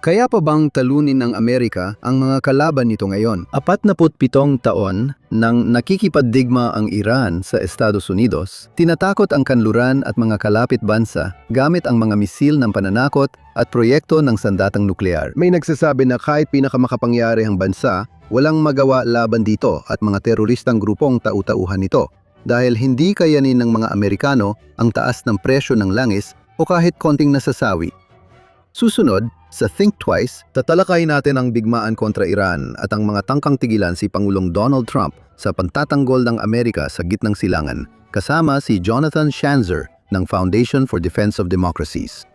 Kaya pa bang talunin ng Amerika ang mga kalaban nito ngayon? 47 taon nang nakikipagdigma ang Iran sa Estados Unidos, tinatakot ang kanluran at mga kalapit bansa gamit ang mga misil ng pananakot at proyekto ng sandatang nuklear. May nagsasabi na kahit pinakamakapangyarihang bansa, walang magawa laban dito at mga teroristang grupong tau-tauhan nito dahil hindi kayanin ng mga Amerikano ang taas ng presyo ng langis o kahit konting nasasawi. Susunod, sa Think Twice, tatalakayin natin ang digmaan kontra Iran at ang mga tangkang tigilan si Pangulong Donald Trump sa pagtatanggol ng Amerika sa gitnang silangan, kasama si Jonathan Schanzer ng Foundation for Defense of Democracies.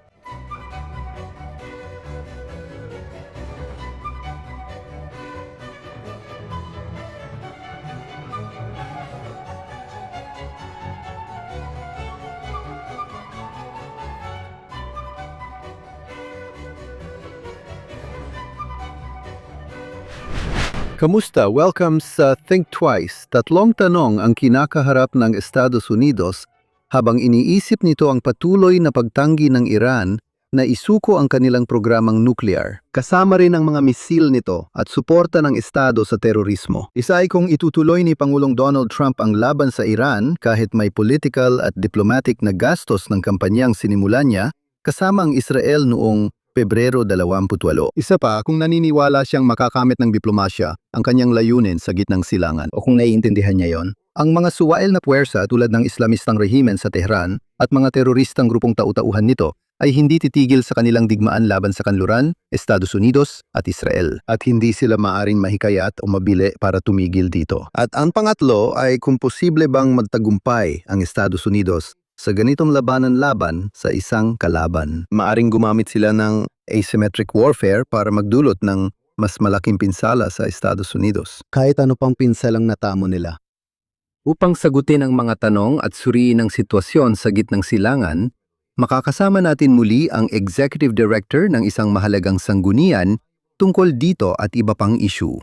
Kamusta? Welcome sa Think Twice. Tatlong tanong ang kinakaharap ng Estados Unidos habang iniisip nito ang patuloy na pagtanggi ng Iran na isuko ang kanilang programang nuclear. Kasama rin ang mga misil nito at suporta ng Estado sa terorismo. Isa ay kung itutuloy ni Pangulong Donald Trump ang laban sa Iran kahit may political at diplomatic na gastos ng kampanyang sinimulan niya kasama ang Israel noong Pebrero 28. Isa pa, kung naniniwala siyang makakamit ng diplomasya ang kanyang layunin sa gitnang silangan o kung naiintindihan niya yon, ang mga suwail na puwersa tulad ng Islamistang rehimen sa Tehran at mga teroristang grupong tau-tauhan nito ay hindi titigil sa kanilang digmaan laban sa kanluran, Estados Unidos at Israel. At hindi sila maaring mahikayat o mabili para tumigil dito. At ang pangatlo ay kung posible bang magtagumpay ang Estados Unidos sa ganitong labanan-laban sa isang kalaban. Maaring gumamit sila ng asymmetric warfare para magdulot ng mas malaking pinsala sa Estados Unidos. Kahit ano pang pinsalang natamo nila. Upang sagutin ang mga tanong at suriin ang sitwasyon sa gitnang silangan, makakasama natin muli ang Executive Director ng isang mahalagang sanggunian tungkol dito at iba pang issue.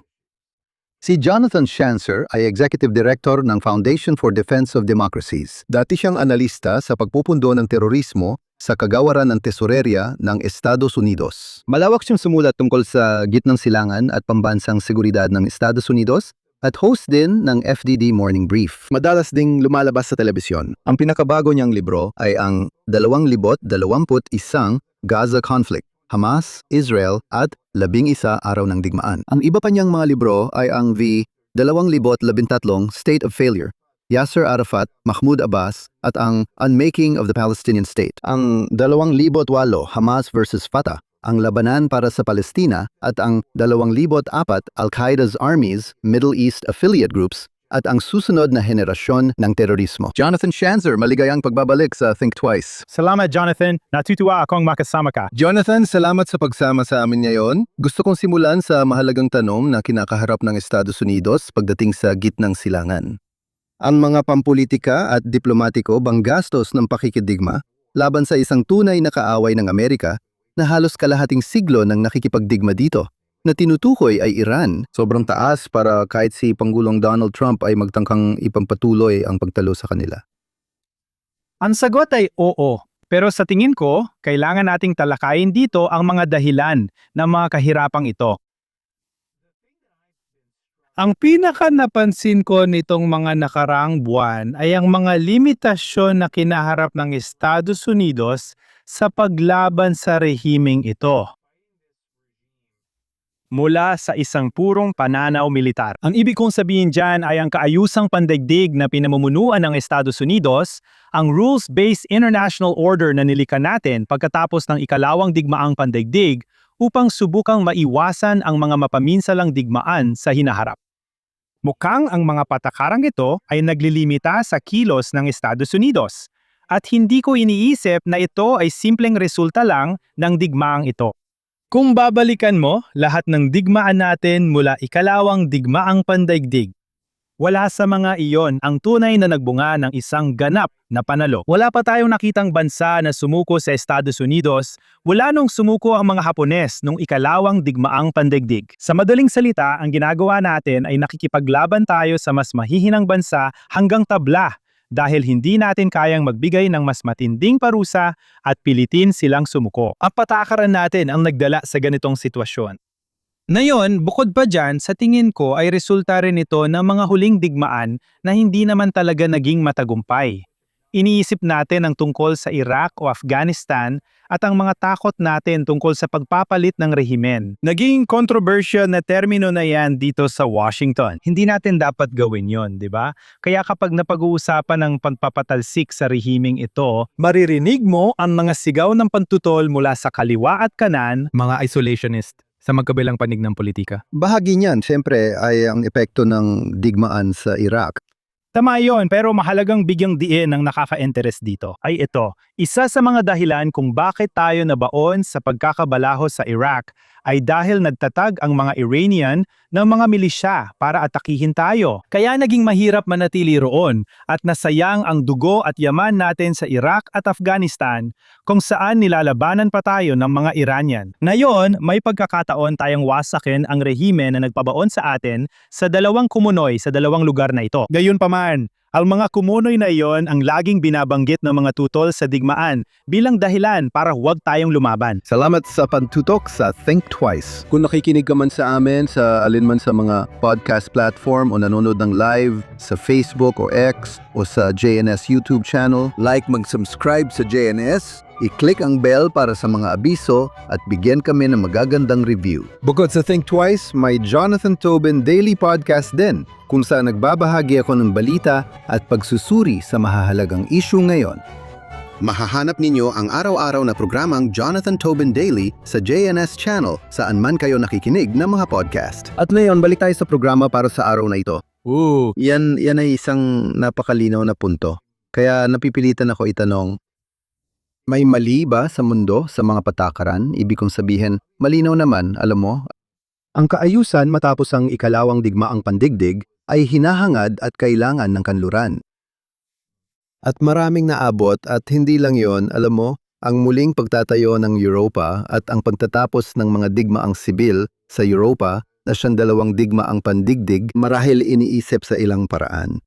Si Jonathan Schanzer ay Executive Director ng Foundation for Defense of Democracies. Dati siyang analista sa pagpupundo ng terorismo sa kagawaran ng tesoreria ng Estados Unidos. Malawak siyang sumulat tungkol sa gitnang silangan at pambansang seguridad ng Estados Unidos at host din ng FDD Morning Brief. Madalas ding lumalabas sa telebisyon. Ang pinakabago niyang libro ay ang 2021 Gaza Conflict, Hamas, Israel at 11 Araw ng Digmaan. Ang iba pa niyang mga libro ay ang The 2013 State of Failure, Yasser Arafat, Mahmoud Abbas at ang Unmaking of the Palestinian State. Ang 2008 Hamas vs. Fatah, ang labanan para sa Palestina at ang 2004 Al-Qaeda's Armies, Middle East Affiliate Groups at ang susunod na henerasyon ng terorismo. Jonathan Schanzer, maligayang pagbabalik sa Think Twice. Salamat, Jonathan. Natutuwa akong makasama ka. Jonathan, salamat sa pagsama sa amin ngayon. Gusto kong simulan sa mahalagang tanong na kinakaharap ng Estados Unidos pagdating sa gitnang silangan. Ang mga pampolitika at diplomatiko bang gastos ng pakikidigma laban sa isang tunay na kaaway ng Amerika na halos kalahating siglo nang nakikipagdigma dito, na tinutukoy ay Iran. Sobrang taas para kahit si Pangulong Donald Trump ay magtangkang ipagpatuloy ang pagtalo sa kanila. Ang sagot ay oo. Pero sa tingin ko, kailangan nating talakayin dito ang mga dahilan ng mga kahirapang ito. Ang pinaka napansin ko nitong mga nakaraang buwan ay ang mga limitasyon na kinaharap ng Estados Unidos sa paglaban sa rehimeng ito. Mula sa isang purong pananaw militar. Ang ibig kong sabihin dyan ay ang kaayusang pandaigdig na pinamumunuan ng Estados Unidos, ang rules-based international order na nilikha natin pagkatapos ng ikalawang digmaang pandaigdig upang subukang maiwasan ang mga mapaminsalang digmaan sa hinaharap. Mukhang ang mga patakarang ito ay naglilimita sa kilos ng Estados Unidos at hindi ko iniisip na ito ay simpleng resulta lang ng digmaang ito. Kung babalikan mo lahat ng digmaan natin mula ikalawang digmaang pandaigdig, wala sa mga iyon ang tunay na nagbunga ng isang ganap na panalo. Wala pa tayong nakitang bansa na sumuko sa Estados Unidos mula nung sumuko ang mga Hapones nung ikalawang digmaang pandaigdig. Sa madaling salita, ang ginagawa natin ay nakikipaglaban tayo sa mas mahihinang bansa hanggang tabla dahil hindi natin kayang magbigay ng mas matinding parusa at pilitin silang sumuko. Ang patakaran natin ang nagdala sa ganitong sitwasyon. Ngayon, bukod pa dyan, sa tingin ko ay resulta rin ito ng mga huling digmaan na hindi naman talaga naging matagumpay. Iniisip natin ang tungkol sa Iraq o Afghanistan at ang mga takot natin tungkol sa pagpapalit ng rehimen. Naging controversial na termino na yan dito sa Washington. Hindi natin dapat gawin yon, di ba? Kaya kapag napag-uusapan ng pagpapatalsik sa rehimeng ito, maririnig mo ang mga sigaw ng pantutol mula sa kaliwa at kanan, mga isolationist sa magkabilang panig ng politika. Bahagi niyan, siyempre, ay ang epekto ng digmaan sa Iraq. Tama yon, pero mahalagang bigyang diin ng nakaka-interest dito ay ito. Isa sa mga dahilan kung bakit tayo nabaon sa pagkakabalaho sa Iraq ay dahil nagtatag ang mga Iranian ng mga milisya para atakihin tayo. Kaya naging mahirap manatili roon at nasayang ang dugo at yaman natin sa Iraq at Afghanistan kung saan nilalabanan pa tayo ng mga Iranian. Ngayon, may pagkakataon tayong wasakin ang rehime na nagpabaon sa atin sa dalawang kumunoy sa dalawang lugar na ito. Gayunpaman, ang mga kumunoy na iyon ang laging binabanggit ng mga tutol sa digmaan bilang dahilan para huwag tayong lumaban. Salamat sa pantutok sa Think Twice. Kung nakikinig ka man sa amin sa alinman sa mga podcast platform o nanonood ng live sa Facebook o X o sa JNS YouTube channel, mag-subscribe sa JNS, i-click ang bell para sa mga abiso at bigyan kami ng magagandang review. Bukod sa Think Twice, may Jonathan Tobin Daily Podcast din, kung saan nagbabahagi ako ng balita at pagsusuri sa mahahalagang issue ngayon. Mahahanap ninyo ang araw-araw na programang Jonathan Tobin Daily sa JNS channel saan man kayo nakikinig ng mga podcast. At ngayon, balik tayo sa programa para sa araw na ito. Yan ay isang napakalinaw na punto. Kaya napipilitan ako itanong, may mali ba sa mundo sa mga patakaran? Ibig kong sabihin, malinaw naman, alam mo, ang kaayusan matapos ang ikalawang digmaang pandigdig ay hinahangad at kailangan ng kanluran. At maraming naabot at hindi lang yon, alam mo, ang muling pagtatayo ng Europa at ang pagtatapos ng mga digmaang sibil sa Europa na siyang dalawang digmaang pandigdig marahil iniisip sa ilang paraan.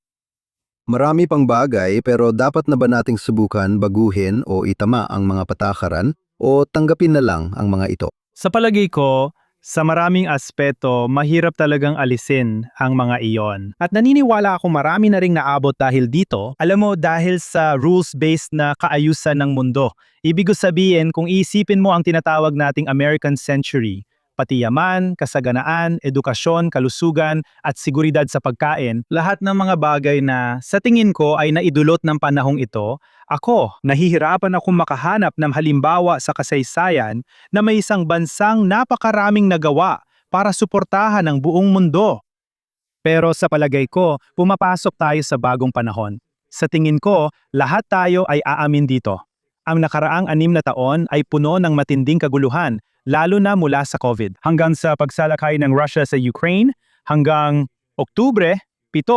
Marami pang bagay pero dapat na ba nating subukan baguhin o itama ang mga patakaran o tanggapin na lang ang mga ito? Sa palagay ko, sa maraming aspeto, mahirap talagang alisin ang mga iyon. At naniniwala ako marami na ring naabot dahil dito, alam mo, dahil sa rules-based na kaayusan ng mundo. Ibig ko sabihin, kung iisipin mo ang tinatawag nating American Century, pati yaman, kasaganaan, edukasyon, kalusugan, at seguridad sa pagkain, lahat ng mga bagay na sa tingin ko ay naidulot ng panahong ito, ako, nahihirapan akong makahanap ng halimbawa sa kasaysayan na may isang bansang napakaraming nagawa para suportahan ang buong mundo. Pero sa palagay ko, pumapasok tayo sa bagong panahon. Sa tingin ko, lahat tayo ay aamin dito. Ang nakaraang 6 na taon ay puno ng matinding kaguluhan, lalo na mula sa COVID. Hanggang sa pagsalakay ng Russia sa Ukraine, hanggang Oktubre, 7,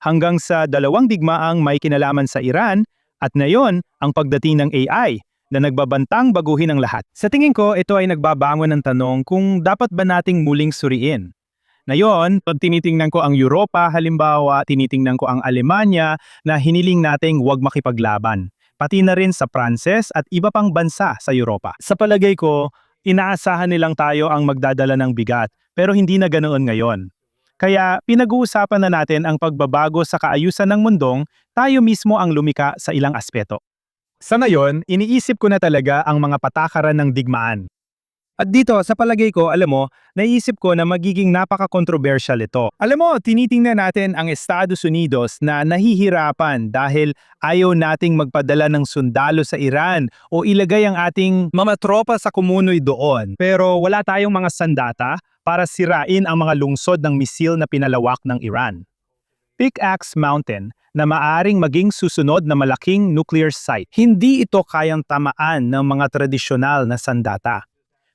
hanggang sa 2 digmaang may kinalaman sa Iran, at ngayon, ang pagdating ng AI na nagbabantang baguhin ang lahat. Sa tingin ko, ito ay nagbabangon ng tanong kung dapat ba nating muling suriin. Ngayon, pag tinitingnan ko ang Europa, halimbawa, tinitingnan ko ang Alemanya na hiniling nating huwag makipaglaban. Pati na rin sa Pranses at iba pang bansa sa Europa. Sa palagay ko, inaasahan nilang tayo ang magdadala ng bigat, pero hindi na ganoon ngayon. Kaya pinag-uusapan na natin ang pagbabago sa kaayusan ng mundong, tayo mismo ang lumika sa ilang aspeto. Sa ngayon, iniisip ko na talaga ang mga patakaran ng digmaan. At dito, sa palagay ko, alam mo, naisip ko na magiging napaka-controversial ito. Alam mo, tinitingnan natin ang Estados Unidos na nahihirapan dahil ayaw nating magpadala ng sundalo sa Iran o ilagay ang ating mga tropa sa kumunoy doon. Pero wala tayong mga sandata para sirain ang mga lungsod ng misil na pinalawak ng Iran. Pickaxe Mountain na maaring maging susunod na malaking nuclear site. Hindi ito kayang tamaan ng mga tradisyonal na sandata.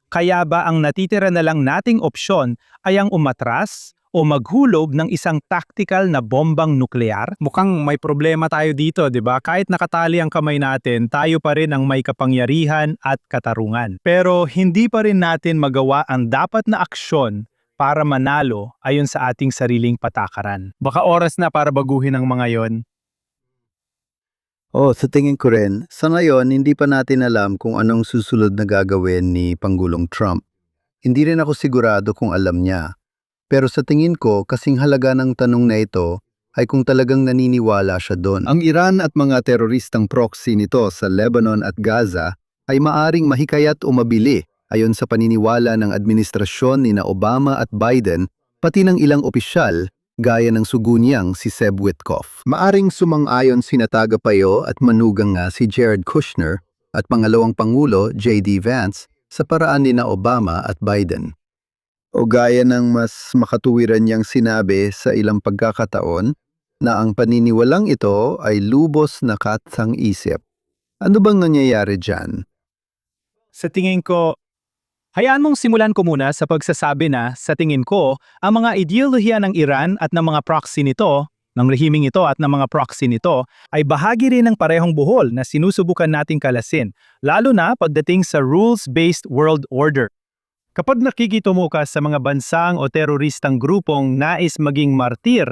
Kaya ba ang natitira na lang nating opsyon ay ang umatras o maghulog ng isang tactical na bombang nuklear? Mukhang may problema tayo dito, di ba? Kahit nakatali ang kamay natin, tayo pa rin ang may kapangyarihan at katarungan. Pero hindi pa rin natin magawa ang dapat na aksyon para manalo ayon sa ating sariling patakaran. Baka oras na para baguhin ang mga yon. Sa tingin ko rin, sa ngayon hindi pa natin alam kung anong susunod na gagawin ni Pangulong Trump. Hindi rin ako sigurado kung alam niya. Pero sa tingin ko, kasing halaga ng tanong na ito ay kung talagang naniniwala siya doon. Ang Iran at mga teroristang proxy nito sa Lebanon at Gaza ay maaring mahikayat o mabili ayon sa paniniwala ng administrasyon ni na Obama at Biden pati ng ilang opisyal gaya ng sugunyang si Seb Witkoff. Maaring sumang-ayon sina tagapayo at manugang nga si Jared Kushner at pangalawang Pangulo J.D. Vance sa paraan ni na Obama at Biden. O gaya ng mas makatuwiran niyang sinabi sa ilang pagkakataon na ang paniniwalang ito ay lubos na katsang-isip. Ano bang nangyayari dyan? Sa tingin ko, hayaan mong simulan ko muna sa pagsasabi na, sa tingin ko, ang mga ideolohiya ng Iran at ng mga proxy nito, ng rehimeng ito at ng mga proxy nito, ay bahagi rin ng parehong buhol na sinusubukan nating kalasin, lalo na pagdating sa rules-based world order. Kapag nakikitumo ka sa mga bansang o teroristang grupong nais maging martir,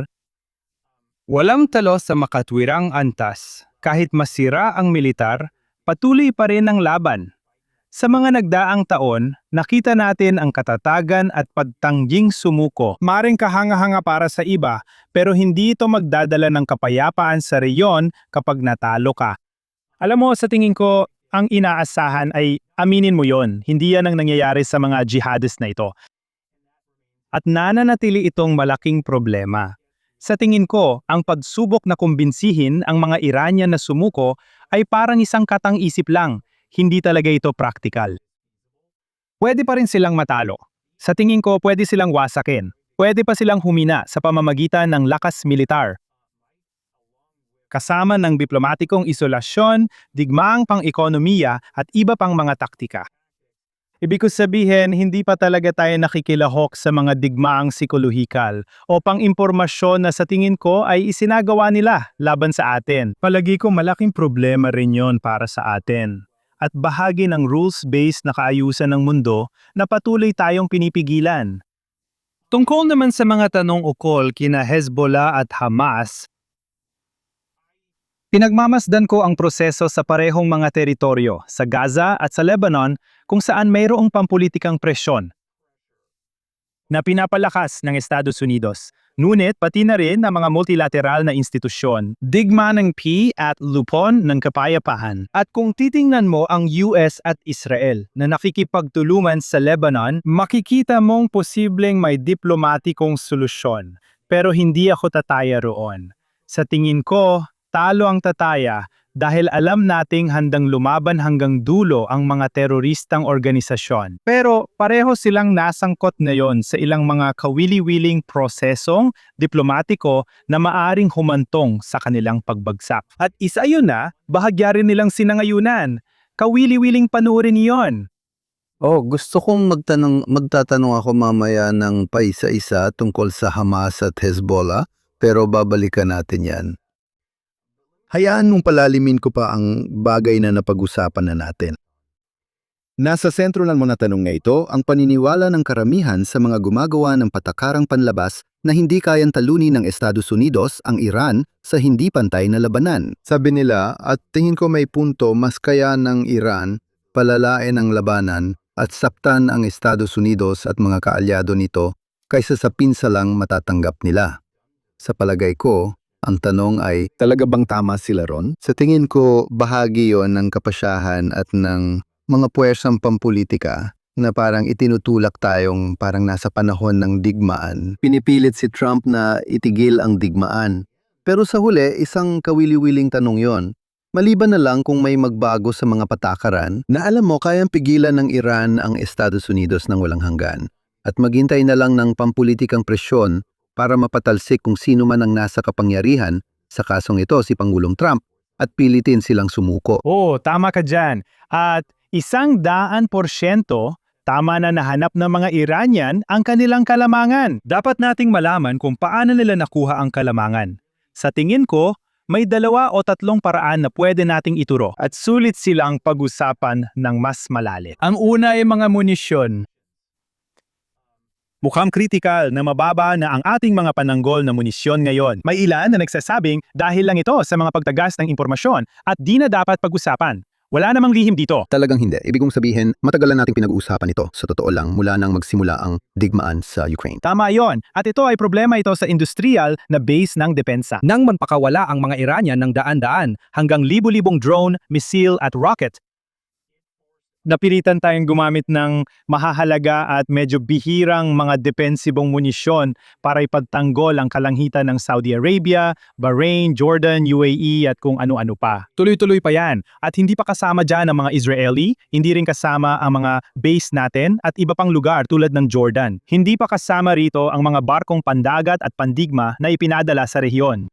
walang talo sa makatwirang antas. Kahit masira ang militar, patuloy pa rin ang laban. Sa mga nagdaang taon, nakita natin ang katatagan at pagtangging sumuko. Maring kahanga-hanga para sa iba, pero hindi ito magdadala ng kapayapaan sa reyon kapag natalo ka. Alam mo, sa tingin ko, ang inaasahan ay aminin mo yon. Hindi yan ang nangyayari sa mga jihadist na ito. At nananatili itong malaking problema. Sa tingin ko, ang pagsubok na kumbinsihin ang mga Iranian na sumuko ay parang isang katang-isip lang. Hindi talaga ito practical. Pwede pa rin silang matalo. Sa tingin ko, pwede silang wasakin. Pwede pa silang humina sa pamamagitan ng lakas militar. Kasama ng diplomatikong isolasyon, digmaang pang-ekonomiya at iba pang mga taktika. Ibig ko sabihin, hindi pa talaga tayo nakikilahok sa mga digmaang psikolohikal o pang-impormasyon na sa tingin ko ay isinagawa nila laban sa atin. Palagi ko malaking problema rin yon para sa atin. At bahagi ng rules-based na kaayusan ng mundo na patuloy tayong pinipigilan. Tungkol naman sa mga tanong ukol kina Hezbollah at Hamas, pinagmamasdan ko ang proseso sa parehong mga teritoryo, sa Gaza at sa Lebanon, kung saan mayroong pampulitikang presyon na pinapalakas ng Estados Unidos. Ngunit pati na rin ang mga multilateral na institusyon, digma ng P at lupon ng kapayapaan. At kung titingnan mo ang US at Israel na nakikipagtulungan sa Lebanon, makikita mong posibleng may diplomatikong solusyon. Pero hindi ako tataya roon. Sa tingin ko, talo ang tataya dahil alam nating handang lumaban hanggang dulo ang mga teroristang organisasyon. Pero pareho silang nasangkot na yon sa ilang mga kawili-wiling prosesong diplomatiko na maaring humantong sa kanilang pagbagsak. At isa yun na, bahagya rin nilang sinangayunan. Kawili-wiling panuorin yon. Gusto kong magtatanong ako mamaya ng paisa-isa tungkol sa Hamas at Hezbollah, pero babalikan natin yan. Hayaan mong palalimin ko pa ang bagay na napag-usapan na natin. Nasa sentro ng mga tanong na ito ang paniniwala ng karamihan sa mga gumagawa ng patakarang panlabas na hindi kayang talunin ng Estados Unidos ang Iran sa hindi pantay na labanan. Sabi nila, at tingin ko may punto, mas kaya ng Iran palalain ang labanan at saktan ang Estados Unidos at mga kaalyado nito kaysa sa pinsalang matatanggap nila. Sa palagay ko, ang tanong ay, talaga bang tama sila ron? Sa tingin ko, bahagi yon ng kapasyahan at ng mga puwersang pampulitika na parang itinutulak tayong parang nasa panahon ng digmaan. Pinipilit si Trump na itigil ang digmaan. Pero sa huli, isang kawili-wiling tanong yon. Maliban na lang kung may magbago sa mga patakaran na alam mo kayang pigilan ng Iran ang Estados Unidos ng walang hanggan at maghintay na lang ng pampulitikang presyon para mapatalsik kung sino man ang nasa kapangyarihan, sa kasong ito si Pangulong Trump, at pilitin silang sumuko. Tama ka dyan. At 100% tama na nahanap ng mga Iranian ang kanilang kalamangan. Dapat nating malaman kung paano nila nakuha ang kalamangan. Sa tingin ko, may 2 o 3 paraan na pwede nating ituro at sulit silang pag-usapan ng mas malalim. Ang una ay mga munisyon. Mukhang kritikal na mababa na ang ating mga pananggol na munisyon ngayon. May ilan na nagsasabing dahil lang ito sa mga pagtagas ng impormasyon at di na dapat pag-usapan. Wala namang lihim dito. Talagang hindi. Ibig kong sabihin, matagal na nating pinag-uusapan ito. Sa totoo lang, mula nang magsimula ang digmaan sa Ukraine. Tama yon. At ito ay problema ito sa industrial na base ng depensa. Nang magpakawala ang mga Iranian ng daan-daan hanggang libu-libong drone, missile at rocket, Napilitan tayong gumamit ng mahahalaga at medyo bihirang mga depensibong munisyon para ipagtanggol ang kalangitan ng Saudi Arabia, Bahrain, Jordan, UAE at kung ano-ano pa. Tuloy-tuloy pa yan. At hindi pa kasama dyan ang mga Israeli, hindi rin kasama ang mga base natin at iba pang lugar tulad ng Jordan. Hindi pa kasama rito ang mga barkong pandagat at pandigma na ipinadala sa rehiyon.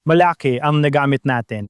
Malaki ang nagamit natin.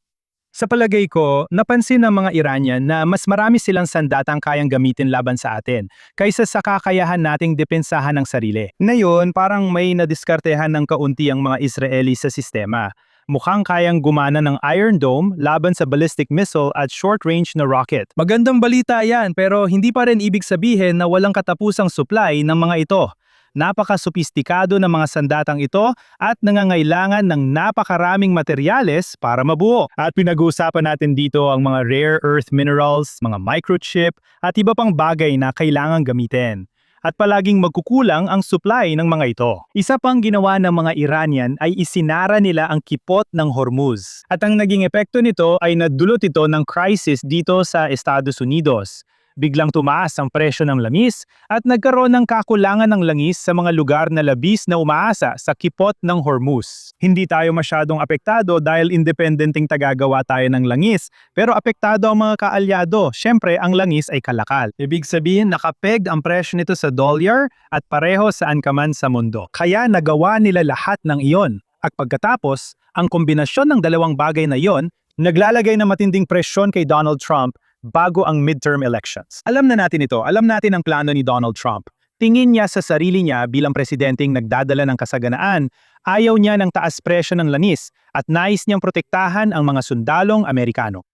Sa palagay ko, napansin ng mga Iranian na mas marami silang sandatang kayang gamitin laban sa atin kaysa sa kakayahan nating depensahan ng sarili. Ngayon, parang may nadiskartehan ng kaunti ang mga Israeli sa sistema. Mukhang kayang gumana ng Iron Dome laban sa ballistic missile at short-range na rocket. magandang balita yan pero hindi pa rin ibig sabihin na walang katapusang supply ng mga ito. Napaka-sopistikado ng mga sandatang ito at nangangailangan ng napakaraming materyales para mabuo. At pinag-uusapan natin dito ang mga rare earth minerals, mga microchip at iba pang bagay na kailangang gamitin. At palaging magkukulang ang supply ng mga ito. Isa pang ginawa ng mga Iranian ay isinara nila ang kipot ng Hormuz. At ang naging epekto nito ay nadulot ito ng crisis dito sa Estados Unidos. Biglang tumaas ang presyo ng langis at nagkaroon ng kakulangan ng langis sa mga lugar na labis na umaasa sa kipot ng Hormuz. Hindi tayo masyadong apektado dahil independenting tagagawa tayo ng langis, pero apektado ang mga kaalyado. Siyempre, ang langis ay kalakal. Ibig sabihin, nakapeg ang presyo nito sa dolyar at pareho saan ka man sa mundo. Kaya nagawa nila lahat ng iyon. At pagkatapos, ang kombinasyon ng dalawang bagay na iyon, naglalagay ng matinding presyon kay Donald Trump bago ang midterm elections. Alam na natin ito, alam natin ang plano ni Donald Trump. Tingin niya sa sarili niya bilang presidenteng nagdadala ng kasaganaan, ayaw niya ng taas presyo ng langis at nais niyang protektahan ang mga sundalong Amerikano.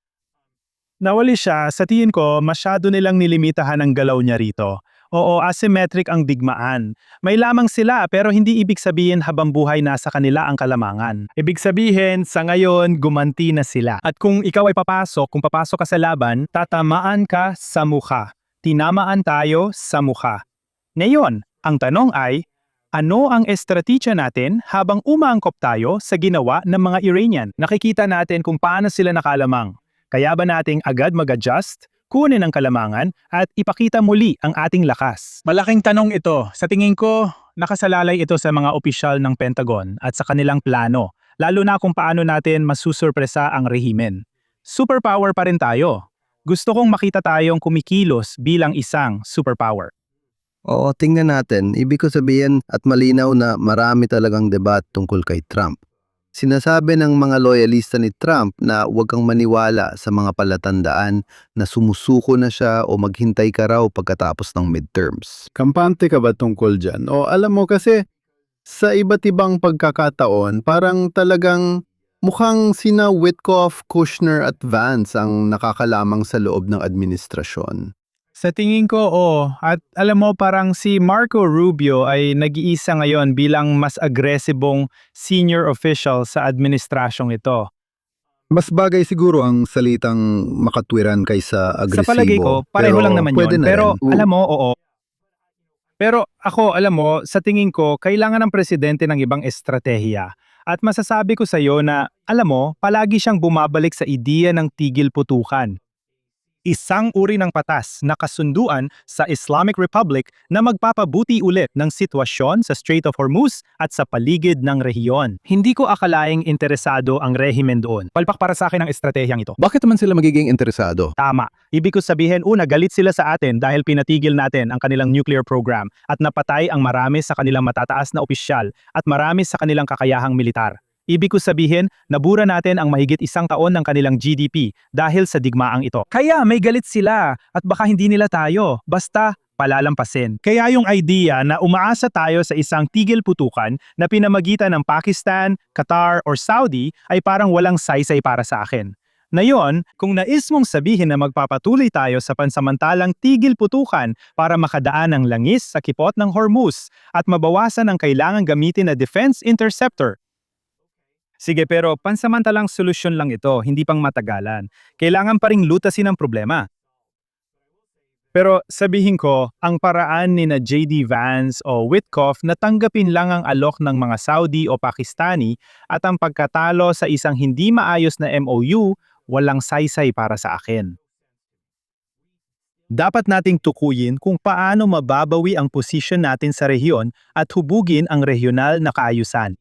Nawali siya, sa tingin ko masyado nilang nilimitahan ang galaw niya rito. Oo, asymmetric ang digmaan. May lamang sila pero hindi ibig sabihin habang buhay nasa kanila ang kalamangan. Ibig sabihin, sa ngayon, gumanti na sila. At kung ikaw ay kung papasok ka sa laban, tatamaan ka sa mukha. Tinamaan tayo sa mukha. Ngayon, ang tanong ay, ano ang estratehiya natin habang umaangkop tayo sa ginawa ng mga Iranian? Nakikita natin kung paano sila nakalamang. Kaya ba nating agad mag-adjust? Kunin ang kalamangan at ipakita muli ang ating lakas. Malaking tanong ito. Sa tingin ko, nakasalalay ito sa mga opisyal ng Pentagon at sa kanilang plano, lalo na kung paano natin masusurpresa ang rehimen. Superpower pa rin tayo. Gusto kong makita tayong kumikilos bilang isang superpower. Oo, tingnan natin. Ibig ko sabihin at malinaw na marami talagang debat tungkol kay Trump. Sinasabi ng mga loyalista ni Trump na huwag kang maniwala sa mga palatandaan na sumusuko na siya o maghintay ka raw pagkatapos ng midterms. Kampante ka ba tungkol dyan? O alam mo kasi sa iba't ibang pagkakataon parang talagang mukhang sina Witkoff, Kushner at Vance ang nakakalamang sa loob ng administrasyon. Sa tingin ko, at alam mo parang si Marco Rubio ay nag-iisa ngayon bilang mas agresibong senior official sa administrasyong ito. Mas bagay siguro ang salitang makatwiran kaysa agresibo. Sa palagay ko, pareho lang naman yun. Pero alam mo, oo. Pero ako, alam mo, sa tingin ko, kailangan ng presidente ng ibang estratehiya. At masasabi ko sa iyo na, alam mo, palagi siyang bumabalik sa ideya ng tigil putukan. Isang uri ng patas na kasunduan sa Islamic Republic na magpapabuti ulit ng sitwasyon sa Strait of Hormuz at sa paligid ng rehiyon. Hindi ko akalaing interesado ang rehimen doon. Palpak para sa akin ang estratehiyang ito. Bakit naman sila magiging interesado? Tama. Ibig ko sabihin, una, galit sila sa atin dahil pinatigil natin ang kanilang nuclear program at napatay ang marami sa kanilang matataas na opisyal at marami sa kanilang kakayahang militar. Ibig ko sabihin, nabura natin ang mahigit 1 taon ng kanilang GDP dahil sa digmaang ito. Kaya may galit sila at baka hindi nila tayo, basta palalampasin. Kaya yung idea na umaasa tayo sa isang tigil putukan na pinamagitan ng Pakistan, Qatar or Saudi ay parang walang saysay para sa akin. Na yon, kung nais mong sabihin na magpapatuloy tayo sa pansamantalang tigil putukan para makadaan ang langis sa kipot ng Hormuz at mabawasan ang kailangang gamitin na defense interceptor. Sige, pero pansamantalang solusyon lang ito, hindi pang matagalan. Kailangan pa ring lutasin ang problema. Pero sabihin ko, ang paraan ni na J.D. Vance o Witkoff na tanggapin lang ang alok ng mga Saudi o Pakistani at ang pagkatalo sa isang hindi maayos na MOU, walang saysay para sa akin. Dapat nating tukuyin kung paano mababawi ang posisyon natin sa rehiyon at hubugin ang regional na kaayusan.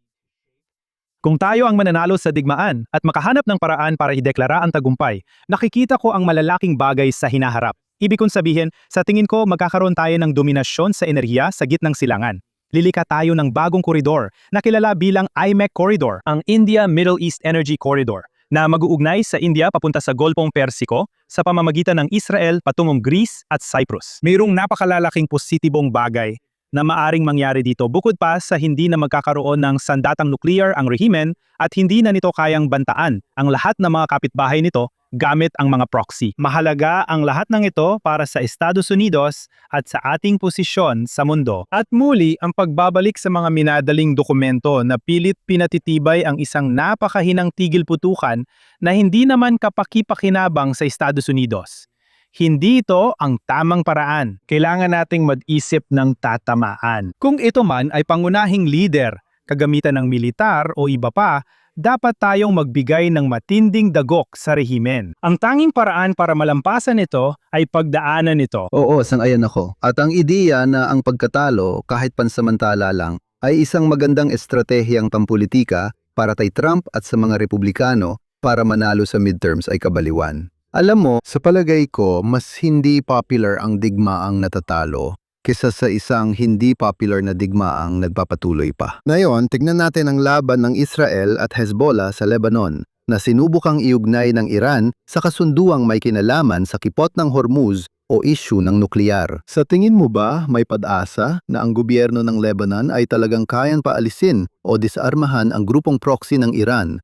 Kung tayo ang mananalo sa digmaan at makahanap ng paraan para ideklara ang tagumpay, nakikita ko ang malalaking bagay sa hinaharap. Ibig kong sabihin, sa tingin ko magkakaroon tayo ng dominasyon sa enerhiya sa gitnang silangan. Lilika tayo ng bagong koridor na kilala bilang IMEC Corridor, ang India-Middle East Energy Corridor, na mag-uugnay sa India papunta sa Golpong Persiko sa pamamagitan ng Israel patungong Greece at Cyprus. Mayroong napakalalaking positibong bagay na maaring mangyari dito bukod pa sa hindi na magkakaroon ng sandatang nuclear ang rehimen at hindi na nito kayang bantaan ang lahat ng mga kapitbahay nito gamit ang mga proxy. Mahalaga ang lahat ng ito para sa Estados Unidos at sa ating posisyon sa mundo. At muli ang pagbabalik sa mga minadaling dokumento na pilit pinatitibay ang isang napakahinang tigil putukan na hindi naman kapaki-pakinabang sa Estados Unidos. Hindi ito ang tamang paraan. Kailangan nating mag-isip ng tatamaan. Kung ito man ay pangunahing leader, kagamitan ng militar o iba pa, dapat tayong magbigay ng matinding dagok sa rehimen. Ang tanging paraan para malampasan ito ay pagdaanan ito. Oo, sang-ayon ako. At ang ideya na ang pagkatalo, kahit pansamantala lang, ay isang magandang estratehiyang pampulitika para kay Trump at sa mga Republikano para manalo sa midterms ay kabaliwan. Alam mo, Sa palagay ko, mas hindi popular ang digmaang natatalo kesa sa isang hindi popular na digmaang nagpapatuloy pa. Ngayon, tignan natin ang laban ng Israel at Hezbollah sa Lebanon na sinubukang iugnay ng Iran sa kasunduang may kinalaman sa kipot ng Hormuz o issue ng nuklear. Sa tingin mo ba may pag-asa na ang gobyerno ng Lebanon ay talagang kayang paalisin o disarmahan ang grupong proxy ng Iran?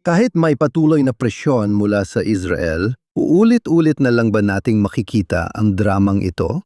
Kahit may patuloy na presyon mula sa Israel, uulit-ulit na lang ba nating makikita ang dramang ito?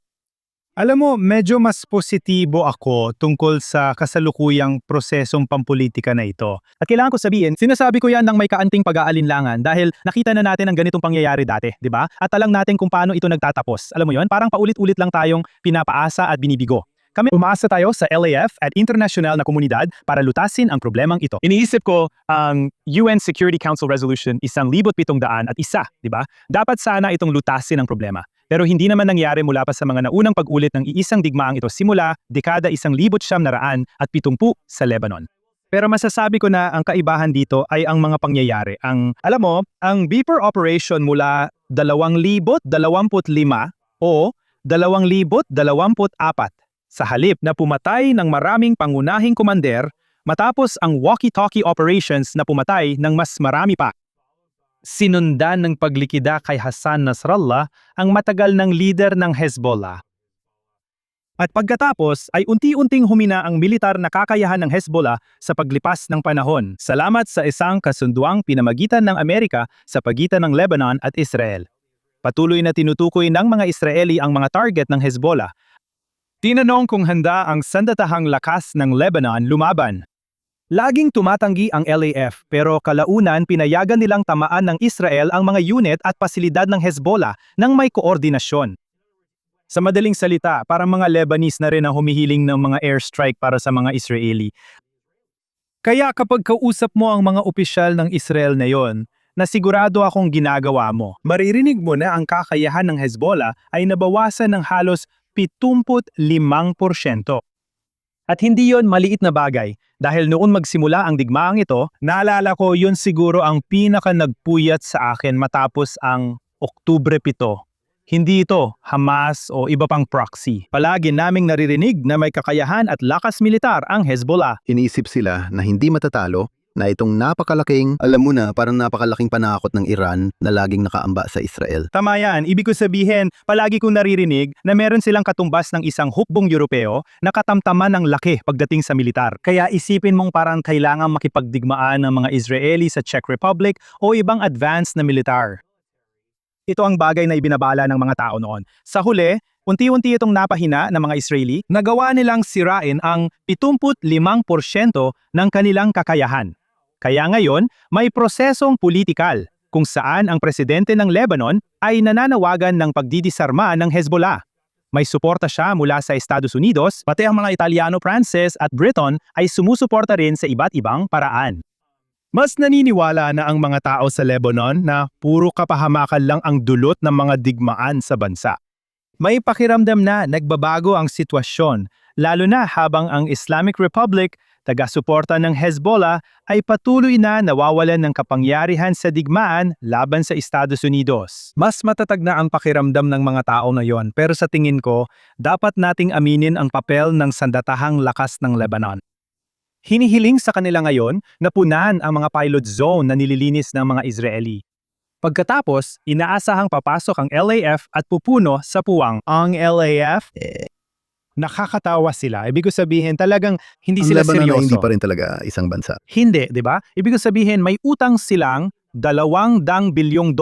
Alam mo, medyo mas positibo ako tungkol sa kasalukuyang prosesong pampolitika na ito. At kailangan ko sabihin, sinasabi ko yan ng may kaanting pag-aalinlangan dahil nakita na natin ang ganitong pangyayari dati, di ba? At alam natin kung paano ito nagtatapos. Alam mo yon, parang paulit-ulit lang tayong pinapaasa at binibigo. Kami umasa tayo sa LAF at international na komunidad para lutasin ang problemang ito. Iniisip ko ang UN Security Council Resolution 1,701, di ba? Dapat sana itong lutasin ang problema. Pero hindi naman nangyari mula pa sa mga naunang pag-ulit ng iisang digmaang ito simula dekada 1970 at 70 sa Lebanon. Pero masasabi ko na ang kaibahan dito ay ang mga pangyayari. Alam mo, ang Beeper Operation mula 2025 o 2024 sa halip na pumatay ng maraming pangunahing komander matapos ang walkie-talkie operations na pumatay ng mas marami pa. Sinundan ng paglikida kay Hassan Nasrallah ang matagal ng leader ng Hezbollah. At pagkatapos ay unti-unting humina ang militar na kakayahan ng Hezbollah sa paglipas ng panahon. Salamat sa isang kasunduang pinamagitan ng Amerika sa pagitan ng Lebanon at Israel. Patuloy na tinutukoy ng mga Israeli ang mga target ng Hezbollah. Tinanong kung handa ang sandatahang lakas ng Lebanon lumaban. Laging tumatanggi ang LAF pero kalaunan pinayagan nilang tamaan ng Israel ang mga unit at pasilidad ng Hezbollah nang may koordinasyon. Sa madaling salita, parang mga Lebanese na rin ang humihiling ng mga airstrike para sa mga Israeli. Kaya kapag kausap mo ang mga opisyal ng Israel na yon, na sigurado akong ginagawa mo, maririnig mo na ang kakayahan ng Hezbollah ay nabawasan ng halos 75%. At hindi yon maliit na bagay dahil noon magsimula ang digmaang ito, naalala ko yun siguro ang pinaka nagpuyat sa akin matapos ang Oktubre 7. Hindi ito Hamas o iba pang proxy. Palagi naming naririnig na may kakayahan at lakas militar ang Hezbollah. Iniisip sila na hindi matatalo na itong napakalaking, alam mo na, parang napakalaking panakot ng Iran na laging nakaamba sa Israel. Tama yan. Ibig ko sabihin, palagi kong naririnig na meron silang katumbas ng isang hukbong Europeo na katamtaman ng laki pagdating sa militar. Kaya isipin mong parang kailangan makipagdigmaan ng mga Israeli sa Czech Republic o ibang advanced na militar. Ito ang bagay na ibinabala ng mga tao noon. Sa huli, unti-unti itong napahina ng mga Israeli, nagawa nilang sirain ang 75% ng kanilang kakayahan. Kaya ngayon, may prosesong politikal kung saan ang presidente ng Lebanon ay nananawagan ng pagdidisarma ng Hezbollah. May suporta siya mula sa Estados Unidos, pati ang mga Italiano, Pranses at Briton ay sumusuporta rin sa iba't ibang paraan. Mas naniniwala na ang mga tao sa Lebanon na puro kapahamakan lang ang dulot ng mga digmaan sa bansa. May pakiramdam na nagbabago ang sitwasyon, lalo na habang ang Islamic Republic, taga-suporta ng Hezbollah, ay patuloy na nawawalan ng kapangyarihan sa digmaan laban sa Estados Unidos. Mas matatag na ang pakiramdam ng mga tao ngayon, pero sa tingin ko, dapat nating aminin ang papel ng sandatahang lakas ng Lebanon. Hinihiling sa kanila ngayon na punan ang mga pilot zone na nililinis ng mga Israeli. Pagkatapos, inaasahang papasok ang LAF at pupuno sa puwang. Ang LAF? Nakakatawa sila. Ibig sabihin talagang hindi Ang sila Lebanon seryoso. ay hindi pa rin talaga isang bansa. Hindi, di ba? Ibig sabihin may utang silang $200 bilyong,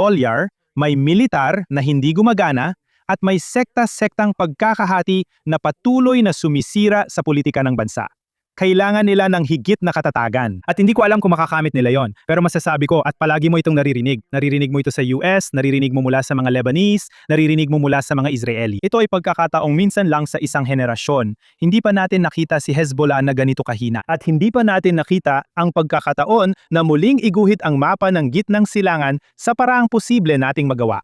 may militar na hindi gumagana, at may sekta-sektang pagkakahati na patuloy na sumisira sa politika ng bansa. Kailangan nila ng higit na katatagan. At hindi ko alam kung makakamit nila yon. Pero masasabi ko, at palagi mo itong naririnig. Naririnig mo ito sa US, naririnig mo mula sa mga Lebanese, naririnig mo mula sa mga Israeli. Ito ay pagkakataong minsan lang sa isang henerasyon. Hindi pa natin nakita si Hezbollah na ganito kahina. At hindi pa natin nakita ang pagkakataon na muling iguhit ang mapa ng gitnang silangan sa paraang posible nating magawa.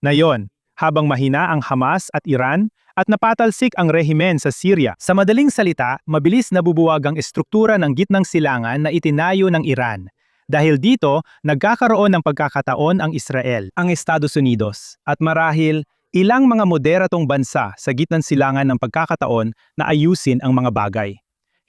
Ngayon, habang mahina ang Hamas at Iran, at napatalsik ang rehimen sa Syria. Sa madaling salita, mabilis nabubuwag ang estruktura ng gitnang silangan na itinayo ng Iran. Dahil dito, nagkakaroon ng pagkakataon ang Israel, ang Estados Unidos, at marahil ilang mga moderatong bansa sa gitnang silangan ng pagkakataon na ayusin ang mga bagay.